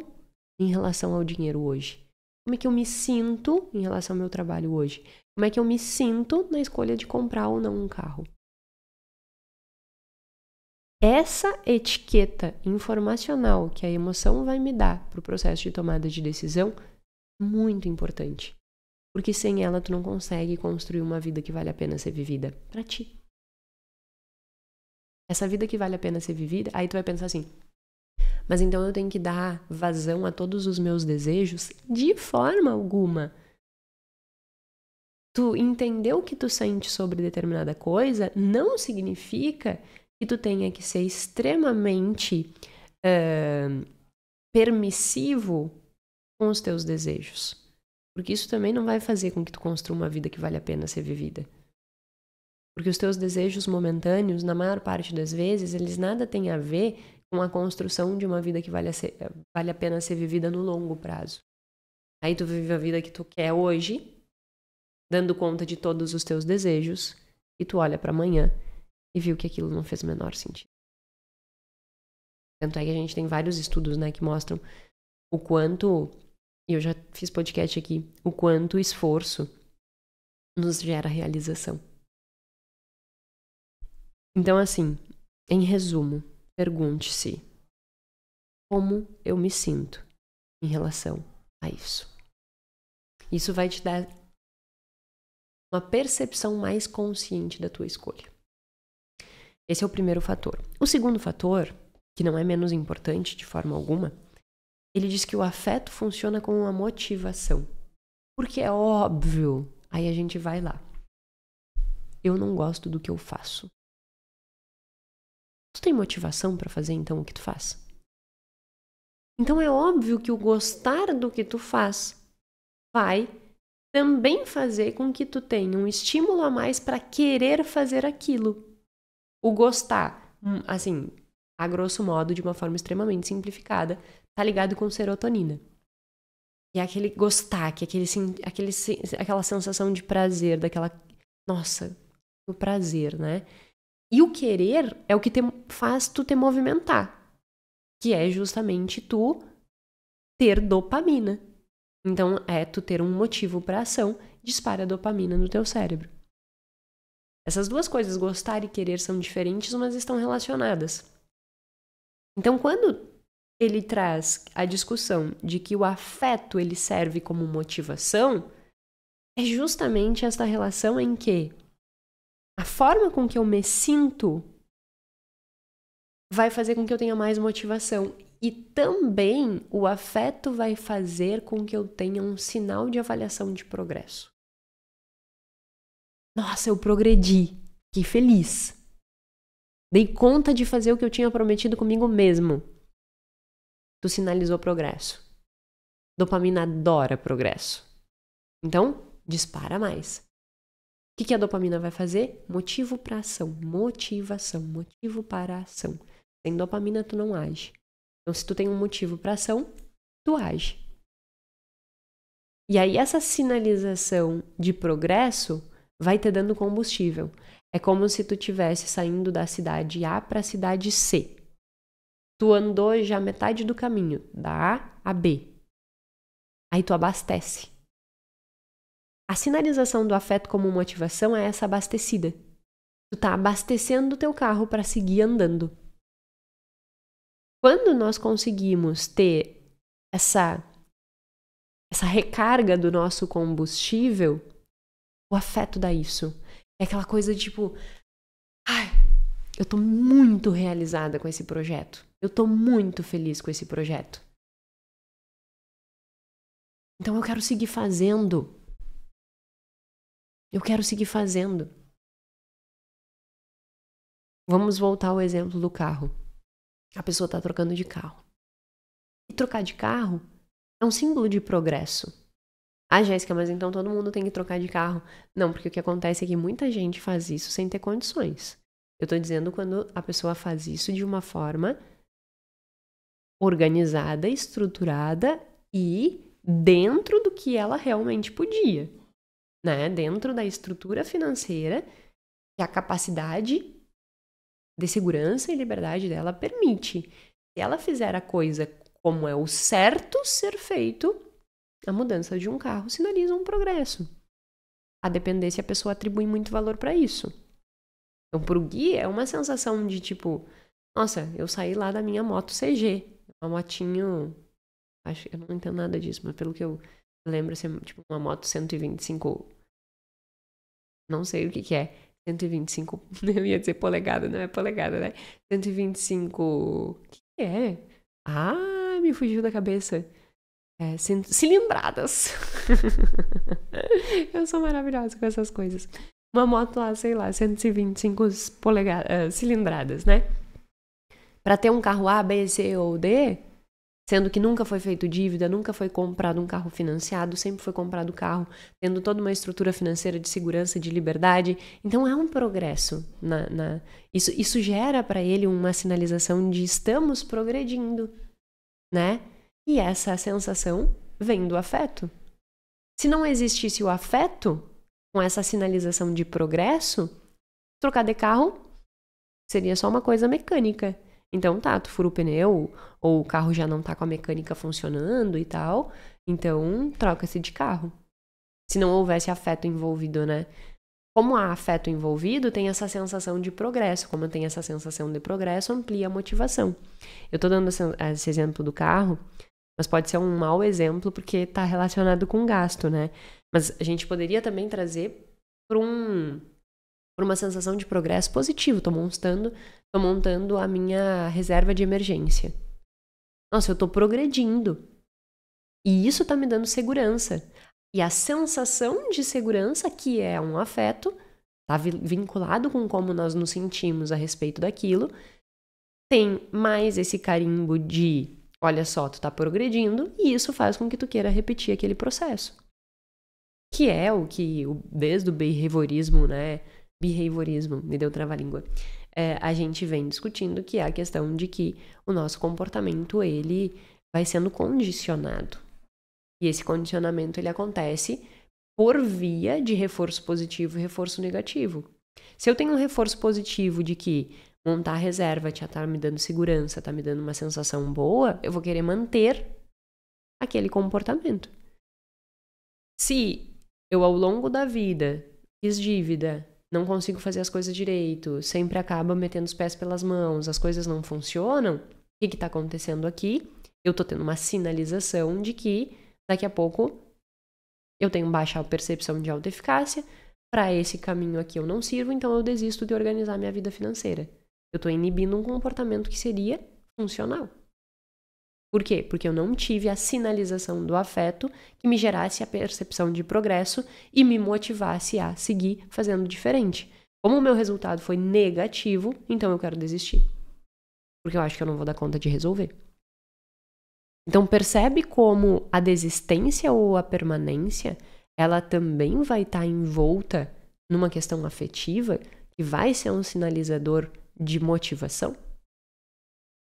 em relação ao dinheiro hoje? Como é que eu me sinto em relação ao meu trabalho hoje? Como é que eu me sinto na escolha de comprar ou não um carro? Essa etiqueta informacional que a emoção vai me dar para o processo de tomada de decisão é muito importante. Porque sem ela tu não consegue construir uma vida que vale a pena ser vivida para ti. Essa vida que vale a pena ser vivida, aí tu vai pensar assim, mas então eu tenho que dar vazão a todos os meus desejos? De forma alguma. Tu entender o que tu sente sobre determinada coisa não significa que tu tenha que ser extremamente permissivo com os teus desejos. Porque isso também não vai fazer com que tu construa uma vida que vale a pena ser vivida. Porque os teus desejos momentâneos, na maior parte das vezes, eles nada têm a ver com a construção de uma vida que vale a pena ser vivida no longo prazo. Aí tu vive a vida que tu quer hoje, dando conta de todos os teus desejos, e tu olha para amanhã e viu que aquilo não fez o menor sentido. Tanto é que a gente tem vários estudos, né, que mostram o quanto, e eu já fiz podcast aqui, o quanto o esforço nos gera realização. Então, assim, em resumo, pergunte-se como eu me sinto em relação a isso. Isso vai te dar uma percepção mais consciente da tua escolha. Esse é o primeiro fator. O segundo fator, que não é menos importante de forma alguma, ele diz que o afeto funciona como uma motivação. Porque é óbvio, aí a gente vai lá. eu não gosto do que eu faço. Tu tem motivação para fazer então o que tu faz? Então é óbvio que o gostar do que tu faz vai também fazer com que tu tenha um estímulo a mais para querer fazer aquilo. O gostar, assim, a grosso modo, de uma forma extremamente simplificada, tá ligado com serotonina. E é aquele gostar, que é aquela sensação de prazer, nossa, o prazer, né? E o querer é o que faz tu te movimentar, que é justamente tu ter dopamina. Então, tu ter um motivo para ação, dispara dopamina no teu cérebro. Essas duas coisas, gostar e querer, são diferentes, mas estão relacionadas. Então, quando ele traz a discussão de que o afeto ele serve como motivação, é justamente esta relação em que a forma com que eu me sinto vai fazer com que eu tenha mais motivação. E também o afeto vai fazer com que eu tenha um sinal de avaliação de progresso. Nossa, eu progredi. Fiquei feliz. Dei conta de fazer o que eu tinha prometido comigo mesmo. Tu sinalizou progresso. Dopamina adora progresso. Então, dispara mais. O que a dopamina vai fazer? Motivo para ação. Motivação. Motivo para ação. Sem dopamina, tu não age. Então, se tu tem um motivo para ação, tu age. E aí, essa sinalização de progresso vai te dando combustível. É como se tu estivesse saindo da cidade A para a cidade C. Tu andou já metade do caminho, da A a B. Aí tu abastece. A sinalização do afeto como motivação é essa abastecida. Tu tá abastecendo o teu carro para seguir andando. Quando nós conseguimos ter essa recarga do nosso combustível, o afeto dá isso. É aquela coisa tipo, eu tô muito realizada com esse projeto. Eu tô muito feliz com esse projeto. Então eu quero seguir fazendo. Eu quero seguir fazendo. Vamos voltar ao exemplo do carro. A pessoa tá trocando de carro. E trocar de carro é um símbolo de progresso. Ah, Jéssica, mas então todo mundo tem que trocar de carro. Não, porque o que acontece é que muita gente faz isso sem ter condições. Eu tô dizendo quando a pessoa faz isso de uma forma organizada, estruturada e dentro do que ela realmente podia, né? Dentro da estrutura financeira que a capacidade de segurança e liberdade dela permite. Se ela fizer a coisa como é o certo ser feito, a mudança de um carro sinaliza um progresso. A depender se a pessoa atribui muito valor para isso. Então, pro Gui, é uma sensação de tipo, nossa, eu saí lá da minha moto CG. Uma motinho, acho que eu não entendo nada disso, mas pelo que eu lembro, assim, tipo uma moto 125, não sei o que é, 125, eu ia dizer polegada, não é polegada, né? 125, o que é? Ah, me fugiu da cabeça. Cilindradas. Eu sou maravilhosa com essas coisas. Uma moto lá, sei lá, 125 cilindradas, né? Para ter um carro A, B, C ou D, sendo que nunca foi feito dívida, nunca foi comprado um carro financiado, sempre foi comprado carro, tendo toda uma estrutura financeira de segurança, de liberdade. Então é um progresso. Isso gera para ele uma sinalização de estamos progredindo, né? E essa sensação vem do afeto. Se não existisse o afeto, com essa sinalização de progresso, trocar de carro seria só uma coisa mecânica. Então tá, tu fura o pneu, ou o carro já não tá com a mecânica funcionando e tal, então troca-se de carro. Se não houvesse afeto envolvido, né? Como há afeto envolvido, tem essa sensação de progresso. Como tem essa sensação de progresso, amplia a motivação. Eu tô dando esse exemplo do carro, mas pode ser um mau exemplo porque está relacionado com gasto, né? Mas a gente poderia também trazer por uma sensação de progresso positivo. Tô montando a minha reserva de emergência. Nossa, eu tô progredindo. E isso tá me dando segurança. E a sensação de segurança, que é um afeto, tá vinculado com como nós nos sentimos a respeito daquilo, tem mais esse carimbo de, olha só, tu tá progredindo, e isso faz com que tu queira repetir aquele processo. Que é o que, desde o behaviorismo, né? Behaviorismo, me deu trava-língua. A gente vem discutindo, que é a questão de que o nosso comportamento, ele vai sendo condicionado. E esse condicionamento, ele acontece por via de reforço positivo e reforço negativo. Se eu tenho um reforço positivo de que montar a reserva tá me dando segurança, tá me dando uma sensação boa, eu vou querer manter aquele comportamento. Se eu, ao longo da vida, fiz dívida, não consigo fazer as coisas direito, sempre acaba metendo os pés pelas mãos, as coisas não funcionam, o que está acontecendo aqui? Eu estou tendo uma sinalização de que daqui a pouco eu tenho baixa percepção de autoeficácia, para esse caminho aqui eu não sirvo, então eu desisto de organizar minha vida financeira. Eu estou inibindo um comportamento que seria funcional. Por quê? Porque eu não tive a sinalização do afeto que me gerasse a percepção de progresso e me motivasse a seguir fazendo diferente. Como o meu resultado foi negativo, então eu quero desistir. Porque eu acho que eu não vou dar conta de resolver. Então percebe como a desistência ou a permanência, ela também vai estar envolta numa questão afetiva que vai ser um sinalizador de motivação?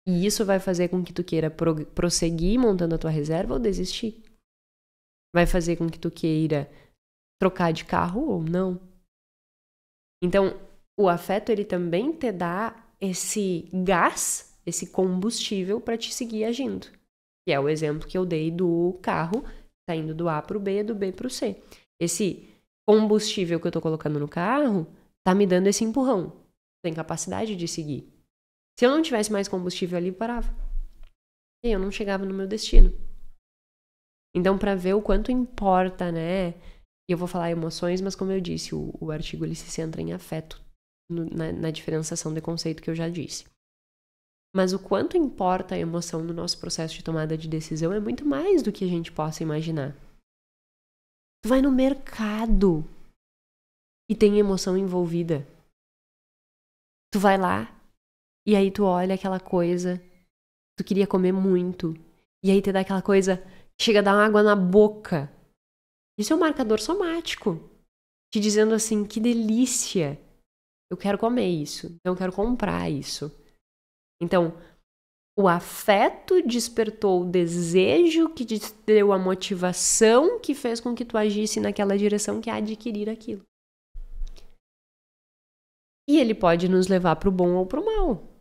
E isso vai fazer com que tu queira prosseguir montando a tua reserva ou desistir. Vai fazer com que tu queira trocar de carro ou não. Então, o afeto, ele também te dá esse gás, esse combustível para te seguir agindo. Que é o exemplo que eu dei do carro, tá indo do A pro B, do B pro C. Esse combustível que eu tô colocando no carro tá me dando esse empurrão. Tem capacidade de seguir. Se eu não tivesse mais combustível ali, eu parava. E eu não chegava no meu destino. Então, para ver o quanto importa, né? E eu vou falar emoções, mas como eu disse, o artigo ele se centra em afeto, na diferenciação de conceito que eu já disse. Mas o quanto importa a emoção no nosso processo de tomada de decisão é muito mais do que a gente possa imaginar. Tu vai no mercado e tem emoção envolvida. Tu vai lá e aí tu olha aquela coisa, tu queria comer muito, e aí te dá aquela coisa, chega a dar água na boca. Isso é um marcador somático, te dizendo assim, que delícia, eu quero comer isso, então eu quero comprar isso. Então, o afeto despertou o desejo que te deu a motivação que fez com que tu agisse naquela direção que é adquirir aquilo. E ele pode nos levar para o bom ou para o mal.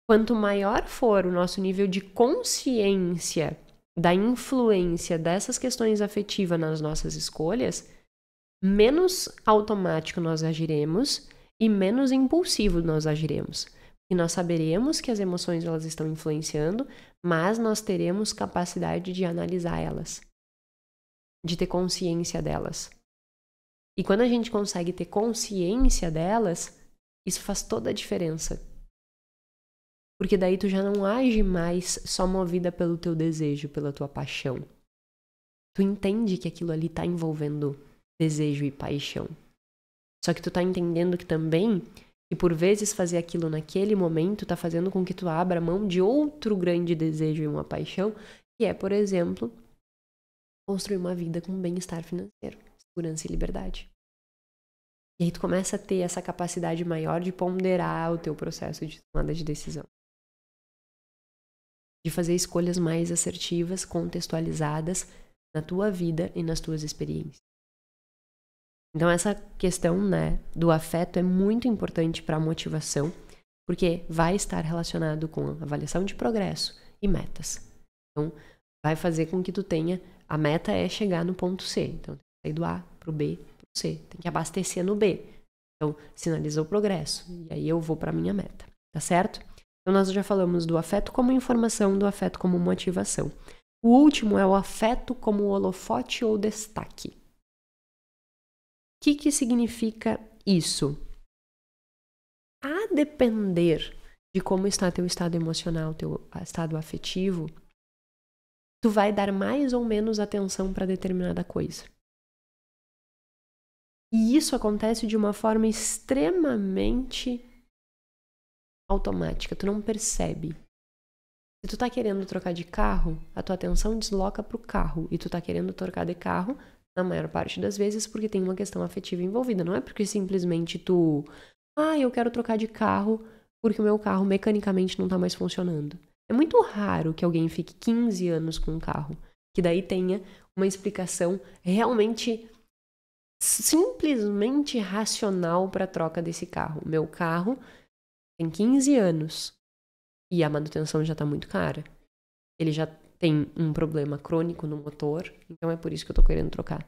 Quanto maior for o nosso nível de consciência da influência dessas questões afetivas nas nossas escolhas, menos automático nós agiremos e menos impulsivo nós agiremos. E nós saberemos que as emoções elas estão influenciando, mas nós teremos capacidade de analisar elas, de ter consciência delas. E quando a gente consegue ter consciência delas, isso faz toda a diferença. Porque daí tu já não age mais só movida pelo teu desejo, pela tua paixão. Tu entende que aquilo ali tá envolvendo desejo e paixão. Só que tu tá entendendo que também, e por vezes fazer aquilo naquele momento tá fazendo com que tu abra mão de outro grande desejo e uma paixão, que é, por exemplo, construir uma vida com bem-estar financeiro, segurança e liberdade. E aí tu começa a ter essa capacidade maior de ponderar o teu processo de tomada de decisão. De fazer escolhas mais assertivas, contextualizadas na tua vida e nas tuas experiências. Então essa questão, né, do afeto é muito importante para a motivação, porque vai estar relacionado com avaliação de progresso e metas. Então vai fazer com que tu tenha, a meta é chegar no ponto C, então tem que sair do A pro B pro C, tem que abastecer no B. Então sinaliza o progresso e aí eu vou para minha meta, tá certo? Então, nós já falamos do afeto como informação, do afeto como motivação. O último é o afeto como holofote ou destaque. O que significa isso? A depender de como está teu estado emocional, teu estado afetivo, tu vai dar mais ou menos atenção para determinada coisa. E isso acontece de uma forma extremamente automática, tu não percebe. Se tu tá querendo trocar de carro, a tua atenção desloca pro carro. E tu tá querendo trocar de carro, na maior parte das vezes, porque tem uma questão afetiva envolvida. Não é porque simplesmente tu... eu quero trocar de carro porque o meu carro mecanicamente não tá mais funcionando. É muito raro que alguém fique 15 anos com um carro, que daí tenha uma explicação realmente, simplesmente racional pra troca desse carro. Meu carro tem 15 anos. E a manutenção já tá muito cara. Ele já tem um problema crônico no motor, então é por isso que eu tô querendo trocar.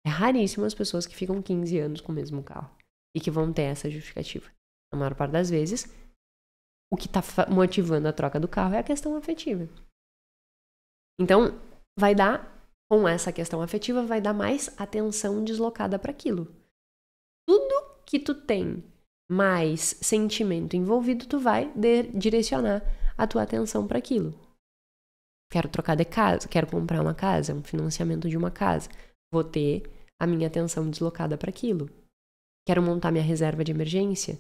É raríssimo as pessoas que ficam 15 anos com o mesmo carro e que vão ter essa justificativa. Na maior parte das vezes, o que tá motivando a troca do carro é a questão afetiva. Então, com essa questão afetiva, vai dar mais atenção deslocada para aquilo. Tudo que tu tem mais sentimento envolvido, tu vai direcionar a tua atenção para aquilo. Quero trocar de casa, quero comprar uma casa, um financiamento de uma casa. Vou ter a minha atenção deslocada para aquilo. Quero montar minha reserva de emergência,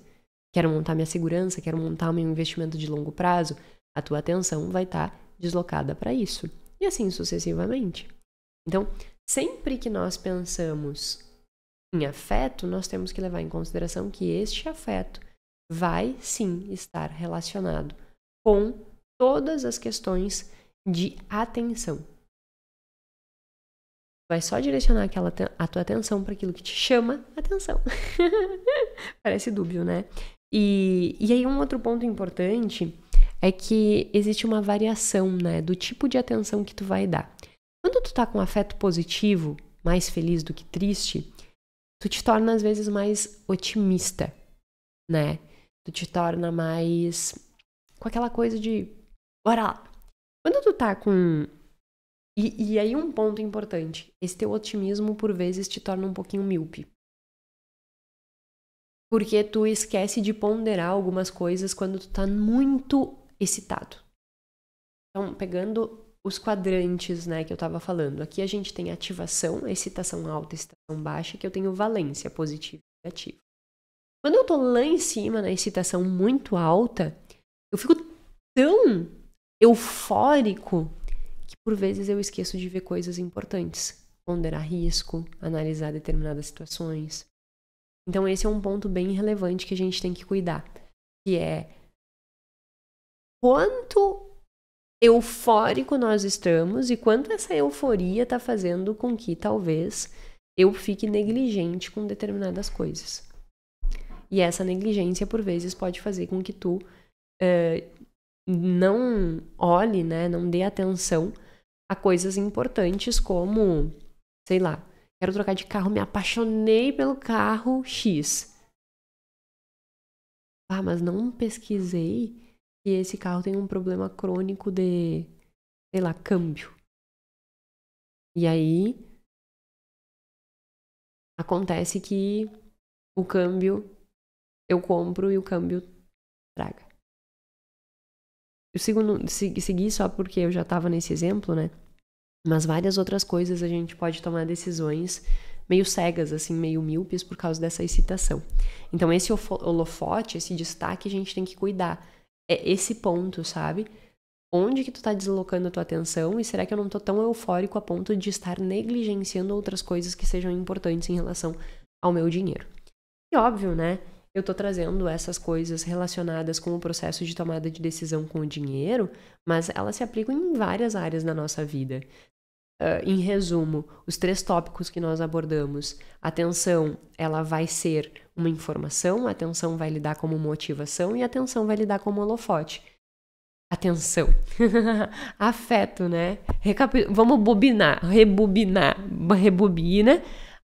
quero montar minha segurança, quero montar meu investimento de longo prazo. A tua atenção vai estar deslocada para isso. E assim sucessivamente. Então, sempre que nós pensamos em afeto, nós temos que levar em consideração que este afeto vai sim estar relacionado com todas as questões de atenção. Vai só direcionar a tua atenção para aquilo que te chama atenção. Parece dúbio, né? E aí um outro ponto importante é que existe uma variação, né, do tipo de atenção que tu vai dar. Quando tu tá com afeto positivo, mais feliz do que triste, tu te torna, às vezes, mais otimista, né? Tu te torna mais com aquela coisa de... Bora lá! Quando tu tá com... E aí um ponto importante. Esse teu otimismo, por vezes, te torna um pouquinho míope. Porque tu esquece de ponderar algumas coisas quando tu tá muito excitado. Então, pegando os quadrantes, né, que eu tava falando. Aqui a gente tem ativação, excitação alta, excitação baixa, que eu tenho valência positiva e negativa. Quando eu tô lá em cima, na excitação muito alta, eu fico tão eufórico que por vezes eu esqueço de ver coisas importantes. Ponderar risco, analisar determinadas situações. Então esse é um ponto bem relevante que a gente tem que cuidar. Que é quanto eufórico nós estamos e quanto essa euforia está fazendo com que talvez eu fique negligente com determinadas coisas. E essa negligência, por vezes, pode fazer com que tu não olhe, né, não dê atenção a coisas importantes como, sei lá, quero trocar de carro, me apaixonei pelo carro X. Mas não pesquisei que esse carro tem um problema crônico de, sei lá, câmbio. E aí acontece que o câmbio eu compro e o câmbio traga. Eu segui só porque eu já estava nesse exemplo, né? Mas várias outras coisas a gente pode tomar decisões meio cegas, assim, meio míopes por causa dessa excitação. Então esse holofote, esse destaque a gente tem que cuidar. É esse ponto, sabe? Onde que tu tá deslocando a tua atenção e será que eu não tô tão eufórico a ponto de estar negligenciando outras coisas que sejam importantes em relação ao meu dinheiro? E óbvio, né? Eu tô trazendo essas coisas relacionadas com o processo de tomada de decisão com o dinheiro, mas elas se aplicam em várias áreas da nossa vida. Em resumo, os 3 tópicos que nós abordamos. A atenção, ela vai ser uma informação, a atenção vai lidar como motivação e a atenção vai lidar como holofote. Atenção. Afeto, né? Vamos rebobina.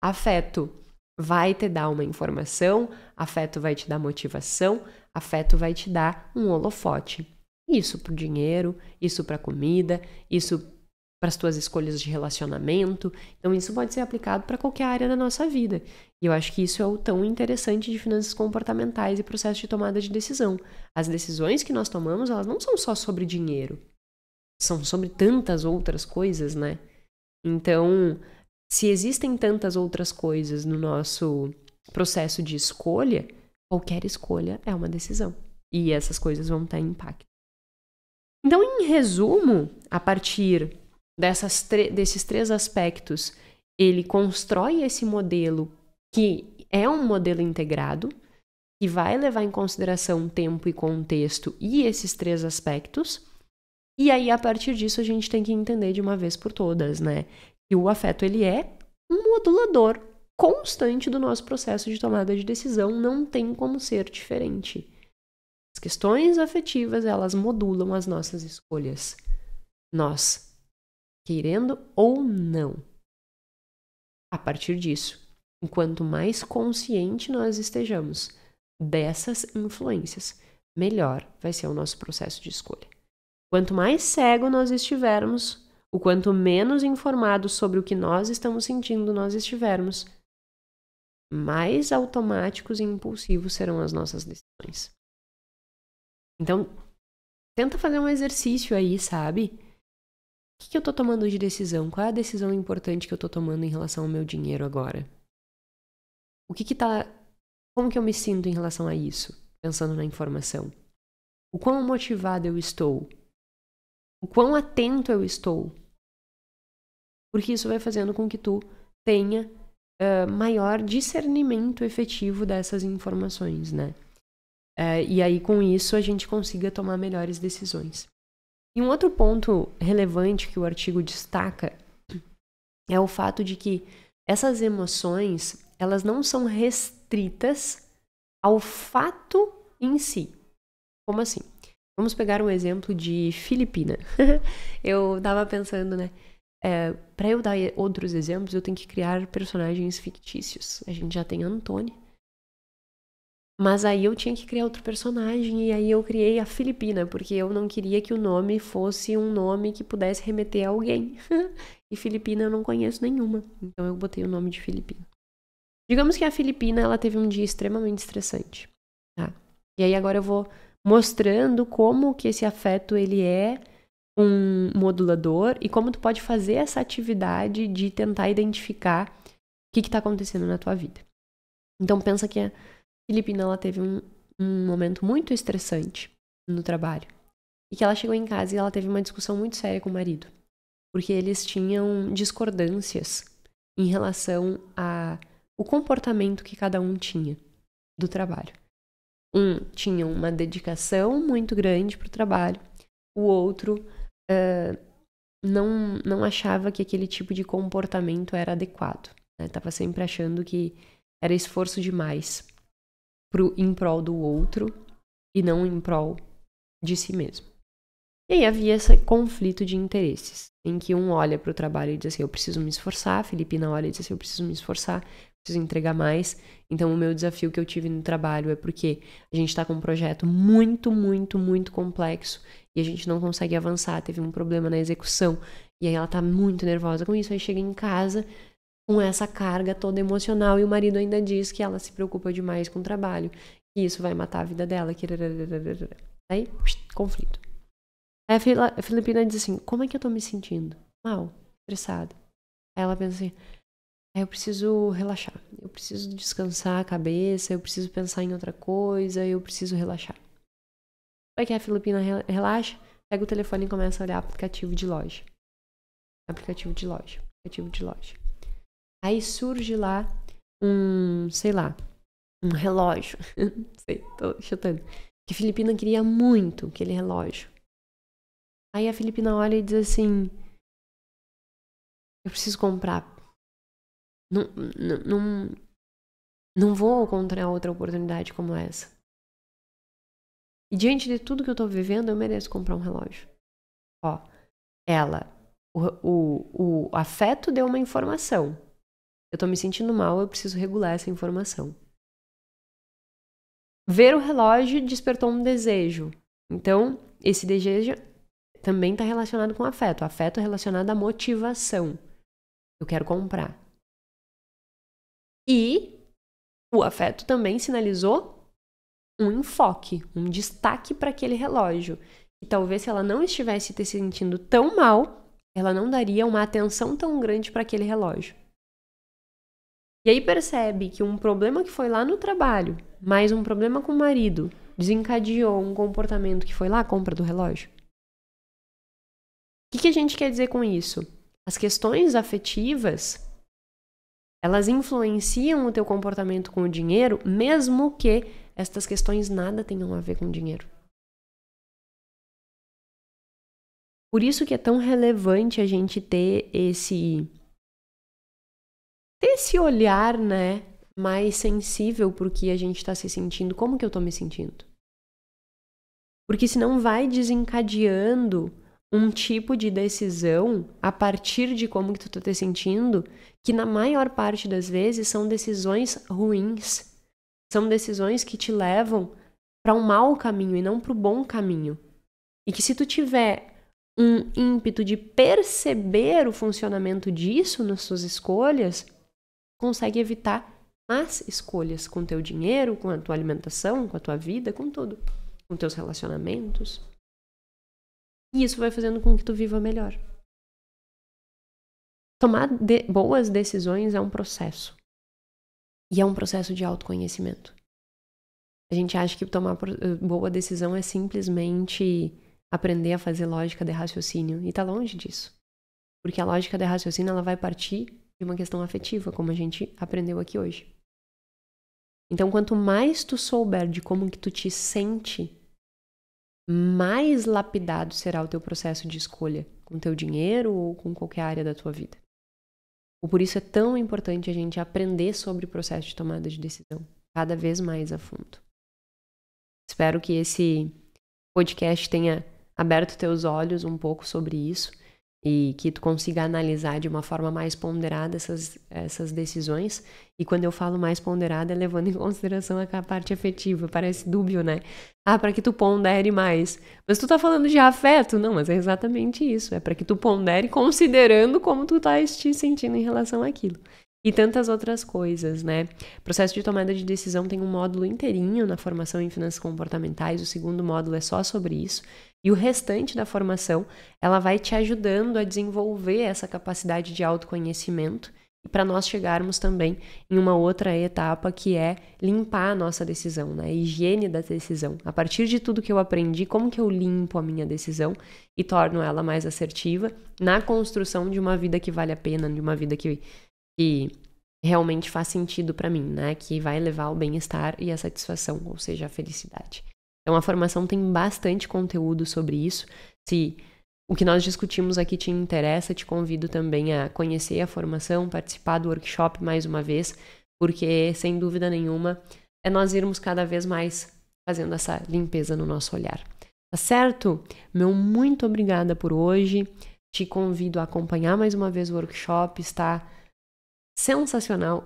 Afeto vai te dar uma informação, afeto vai te dar motivação, afeto vai te dar um holofote. Isso pro dinheiro, isso pra comida, isso para as tuas escolhas de relacionamento. Então isso pode ser aplicado para qualquer área da nossa vida. E eu acho que isso é o tão interessante de finanças comportamentais e processo de tomada de decisão. As decisões que nós tomamos, elas não são só sobre dinheiro. São sobre tantas outras coisas, né? Então, se existem tantas outras coisas no nosso processo de escolha, qualquer escolha é uma decisão. E essas coisas vão ter impacto. Então, em resumo, a partir desses 3 aspectos, ele constrói esse modelo que é um modelo integrado, que vai levar em consideração tempo e contexto e esses 3 aspectos. E aí, a partir disso, a gente tem que entender de uma vez por todas, né? Que o afeto, ele é um modulador constante do nosso processo de tomada de decisão, não tem como ser diferente. As questões afetivas, elas modulam as nossas escolhas. Nós, querendo ou não. A partir disso, quanto mais consciente nós estejamos dessas influências, melhor vai ser o nosso processo de escolha. Quanto mais cego nós estivermos, o quanto menos informados sobre o que nós estamos sentindo nós estivermos, mais automáticos e impulsivos serão as nossas decisões. Então, tenta fazer um exercício aí, sabe? O que eu tô tomando de decisão? Qual é a decisão importante que eu tô tomando em relação ao meu dinheiro agora? Como que eu me sinto em relação a isso? Pensando na informação. O quão motivado eu estou? O quão atento eu estou? Porque isso vai fazendo com que tu tenha maior discernimento efetivo dessas informações, né? E aí, com isso, a gente consiga tomar melhores decisões. E um outro ponto relevante que o artigo destaca é o fato de que essas emoções, elas não são restritas ao fato em si. Como assim? Vamos pegar um exemplo de Filipina. Eu tava pensando, né? Para eu dar outros exemplos, eu tenho que criar personagens fictícios. A gente já tem a Antônia. Mas aí eu tinha que criar outro personagem e aí eu criei a Filipina, porque eu não queria que o nome fosse um nome que pudesse remeter a alguém. E Filipina eu não conheço nenhuma, então eu botei o nome de Filipina. Digamos que a Filipina, ela teve um dia extremamente estressante, tá? E aí agora eu vou mostrando como que esse afeto, ele é um modulador e como tu pode fazer essa atividade de tentar identificar o que está acontecendo na tua vida. Então pensa que a Filipina, ela teve um momento muito estressante no trabalho. E que ela chegou em casa e ela teve uma discussão muito séria com o marido. Porque eles tinham discordâncias em relação ao comportamento que cada um tinha do trabalho. Um tinha uma dedicação muito grande para o trabalho. O outro não achava que aquele tipo de comportamento era adequado. Estava sempre achando que era esforço demais em prol do outro e não em prol de si mesmo. E aí havia esse conflito de interesses, em que um olha para o trabalho e diz assim, eu preciso me esforçar, a Filipina olha e diz assim, eu preciso me esforçar, preciso entregar mais. Então o meu desafio que eu tive no trabalho é porque a gente está com um projeto muito, muito, muito complexo e a gente não consegue avançar, teve um problema na execução e aí ela está muito nervosa com isso, aí chega em casa com essa carga toda emocional e o marido ainda diz que ela se preocupa demais com o trabalho, que isso vai matar a vida dela, aí, conflito. Aí a Filipina diz assim, como é que eu tô me sentindo? Mal, estressada. Aí ela pensa assim, eu preciso relaxar, eu preciso descansar a cabeça, eu preciso pensar em outra coisa, eu preciso relaxar. Aí que a Filipina relaxa, pega o telefone e começa a olhar aplicativo de loja. Aplicativo de loja. Aí surge lá um relógio. Sei, tô chutando. Que a Filipina queria muito aquele relógio. Aí a Filipina olha e diz assim, eu preciso comprar. Não vou encontrar outra oportunidade como essa. E diante de tudo que eu tô vivendo, eu mereço comprar um relógio. Ó, o afeto deu uma informação. Eu tô me sentindo mal, eu preciso regular essa informação. Ver o relógio despertou um desejo. Então, esse desejo também está relacionado com afeto. Afeto é relacionado à motivação. Eu quero comprar. E o afeto também sinalizou um enfoque, um destaque para aquele relógio. E talvez se ela não estivesse se sentindo tão mal, ela não daria uma atenção tão grande para aquele relógio. E aí percebe que um problema que foi lá no trabalho, mais um problema com o marido, desencadeou um comportamento que foi lá a compra do relógio. O que a gente quer dizer com isso? As questões afetivas, elas influenciam o teu comportamento com o dinheiro, mesmo que estas questões nada tenham a ver com dinheiro. Por isso que é tão relevante a gente ter esse olhar, né, mais sensível pro que a gente está se sentindo, como que eu tô me sentindo. Porque senão vai desencadeando um tipo de decisão a partir de como que tu tá te sentindo, que na maior parte das vezes são decisões ruins. São decisões que te levam para um mau caminho e não para o bom caminho. E que se tu tiver um ímpeto de perceber o funcionamento disso nas suas escolhas, consegue evitar más escolhas com teu dinheiro, com a tua alimentação, com a tua vida, com tudo. Com teus relacionamentos. E isso vai fazendo com que tu viva melhor. Tomar boas decisões é um processo. E é um processo de autoconhecimento. A gente acha que tomar boa decisão é simplesmente aprender a fazer lógica de raciocínio. E tá longe disso. Porque a lógica de raciocínio ela vai partir de uma questão afetiva, como a gente aprendeu aqui hoje. Então, quanto mais tu souber de como que tu te sente, mais lapidado será o teu processo de escolha com teu dinheiro ou com qualquer área da tua vida. Por isso é tão importante a gente aprender sobre o processo de tomada de decisão, cada vez mais a fundo. Espero que esse podcast tenha aberto teus olhos um pouco sobre isso e que tu consiga analisar de uma forma mais ponderada essas decisões. E quando eu falo mais ponderada, é levando em consideração a parte afetiva. Parece dúbio, né? Para que tu pondere mais. Mas tu tá falando de afeto? Não, mas é exatamente isso. É para que tu pondere considerando como tu tá te sentindo em relação àquilo. E tantas outras coisas, né? O processo de tomada de decisão tem um módulo inteirinho na formação em finanças comportamentais. O segundo módulo é só sobre isso. E o restante da formação, ela vai te ajudando a desenvolver essa capacidade de autoconhecimento e para nós chegarmos também em uma outra etapa que é limpar a nossa decisão, né? A higiene da decisão. A partir de tudo que eu aprendi, como que eu limpo a minha decisão e torno ela mais assertiva na construção de uma vida que vale a pena, de uma vida que realmente faz sentido para mim, né? Que vai levar ao bem-estar e à satisfação, ou seja, a felicidade. Então, a formação tem bastante conteúdo sobre isso. Se o que nós discutimos aqui te interessa, te convido também a conhecer a formação, participar do workshop mais uma vez, porque, sem dúvida nenhuma, é nós irmos cada vez mais fazendo essa limpeza no nosso olhar. Tá certo? Meu muito obrigada por hoje. Te convido a acompanhar mais uma vez o workshop. Está sensacional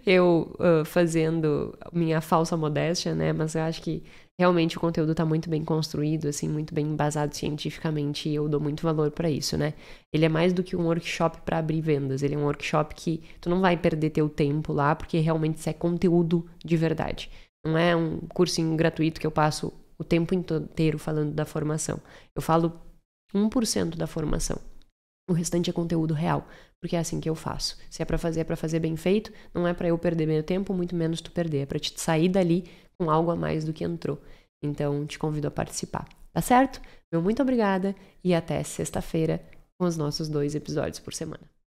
eu fazendo minha falsa modéstia, né? Mas eu acho que realmente o conteúdo tá muito bem construído, assim, muito bem embasado cientificamente e eu dou muito valor para isso, né? Ele é mais do que um workshop para abrir vendas, ele é um workshop que tu não vai perder teu tempo lá, porque realmente isso é conteúdo de verdade. Não é um cursinho gratuito que eu passo o tempo inteiro falando da formação. Eu falo 1% da formação. O restante é conteúdo real, porque é assim que eu faço. Se é pra fazer bem feito, não é pra eu perder meu tempo, muito menos tu perder. É pra te sair dali com algo a mais do que entrou. Então, te convido a participar. Tá certo? Meu muito obrigada e até sexta-feira com os nossos 2 episódios por semana.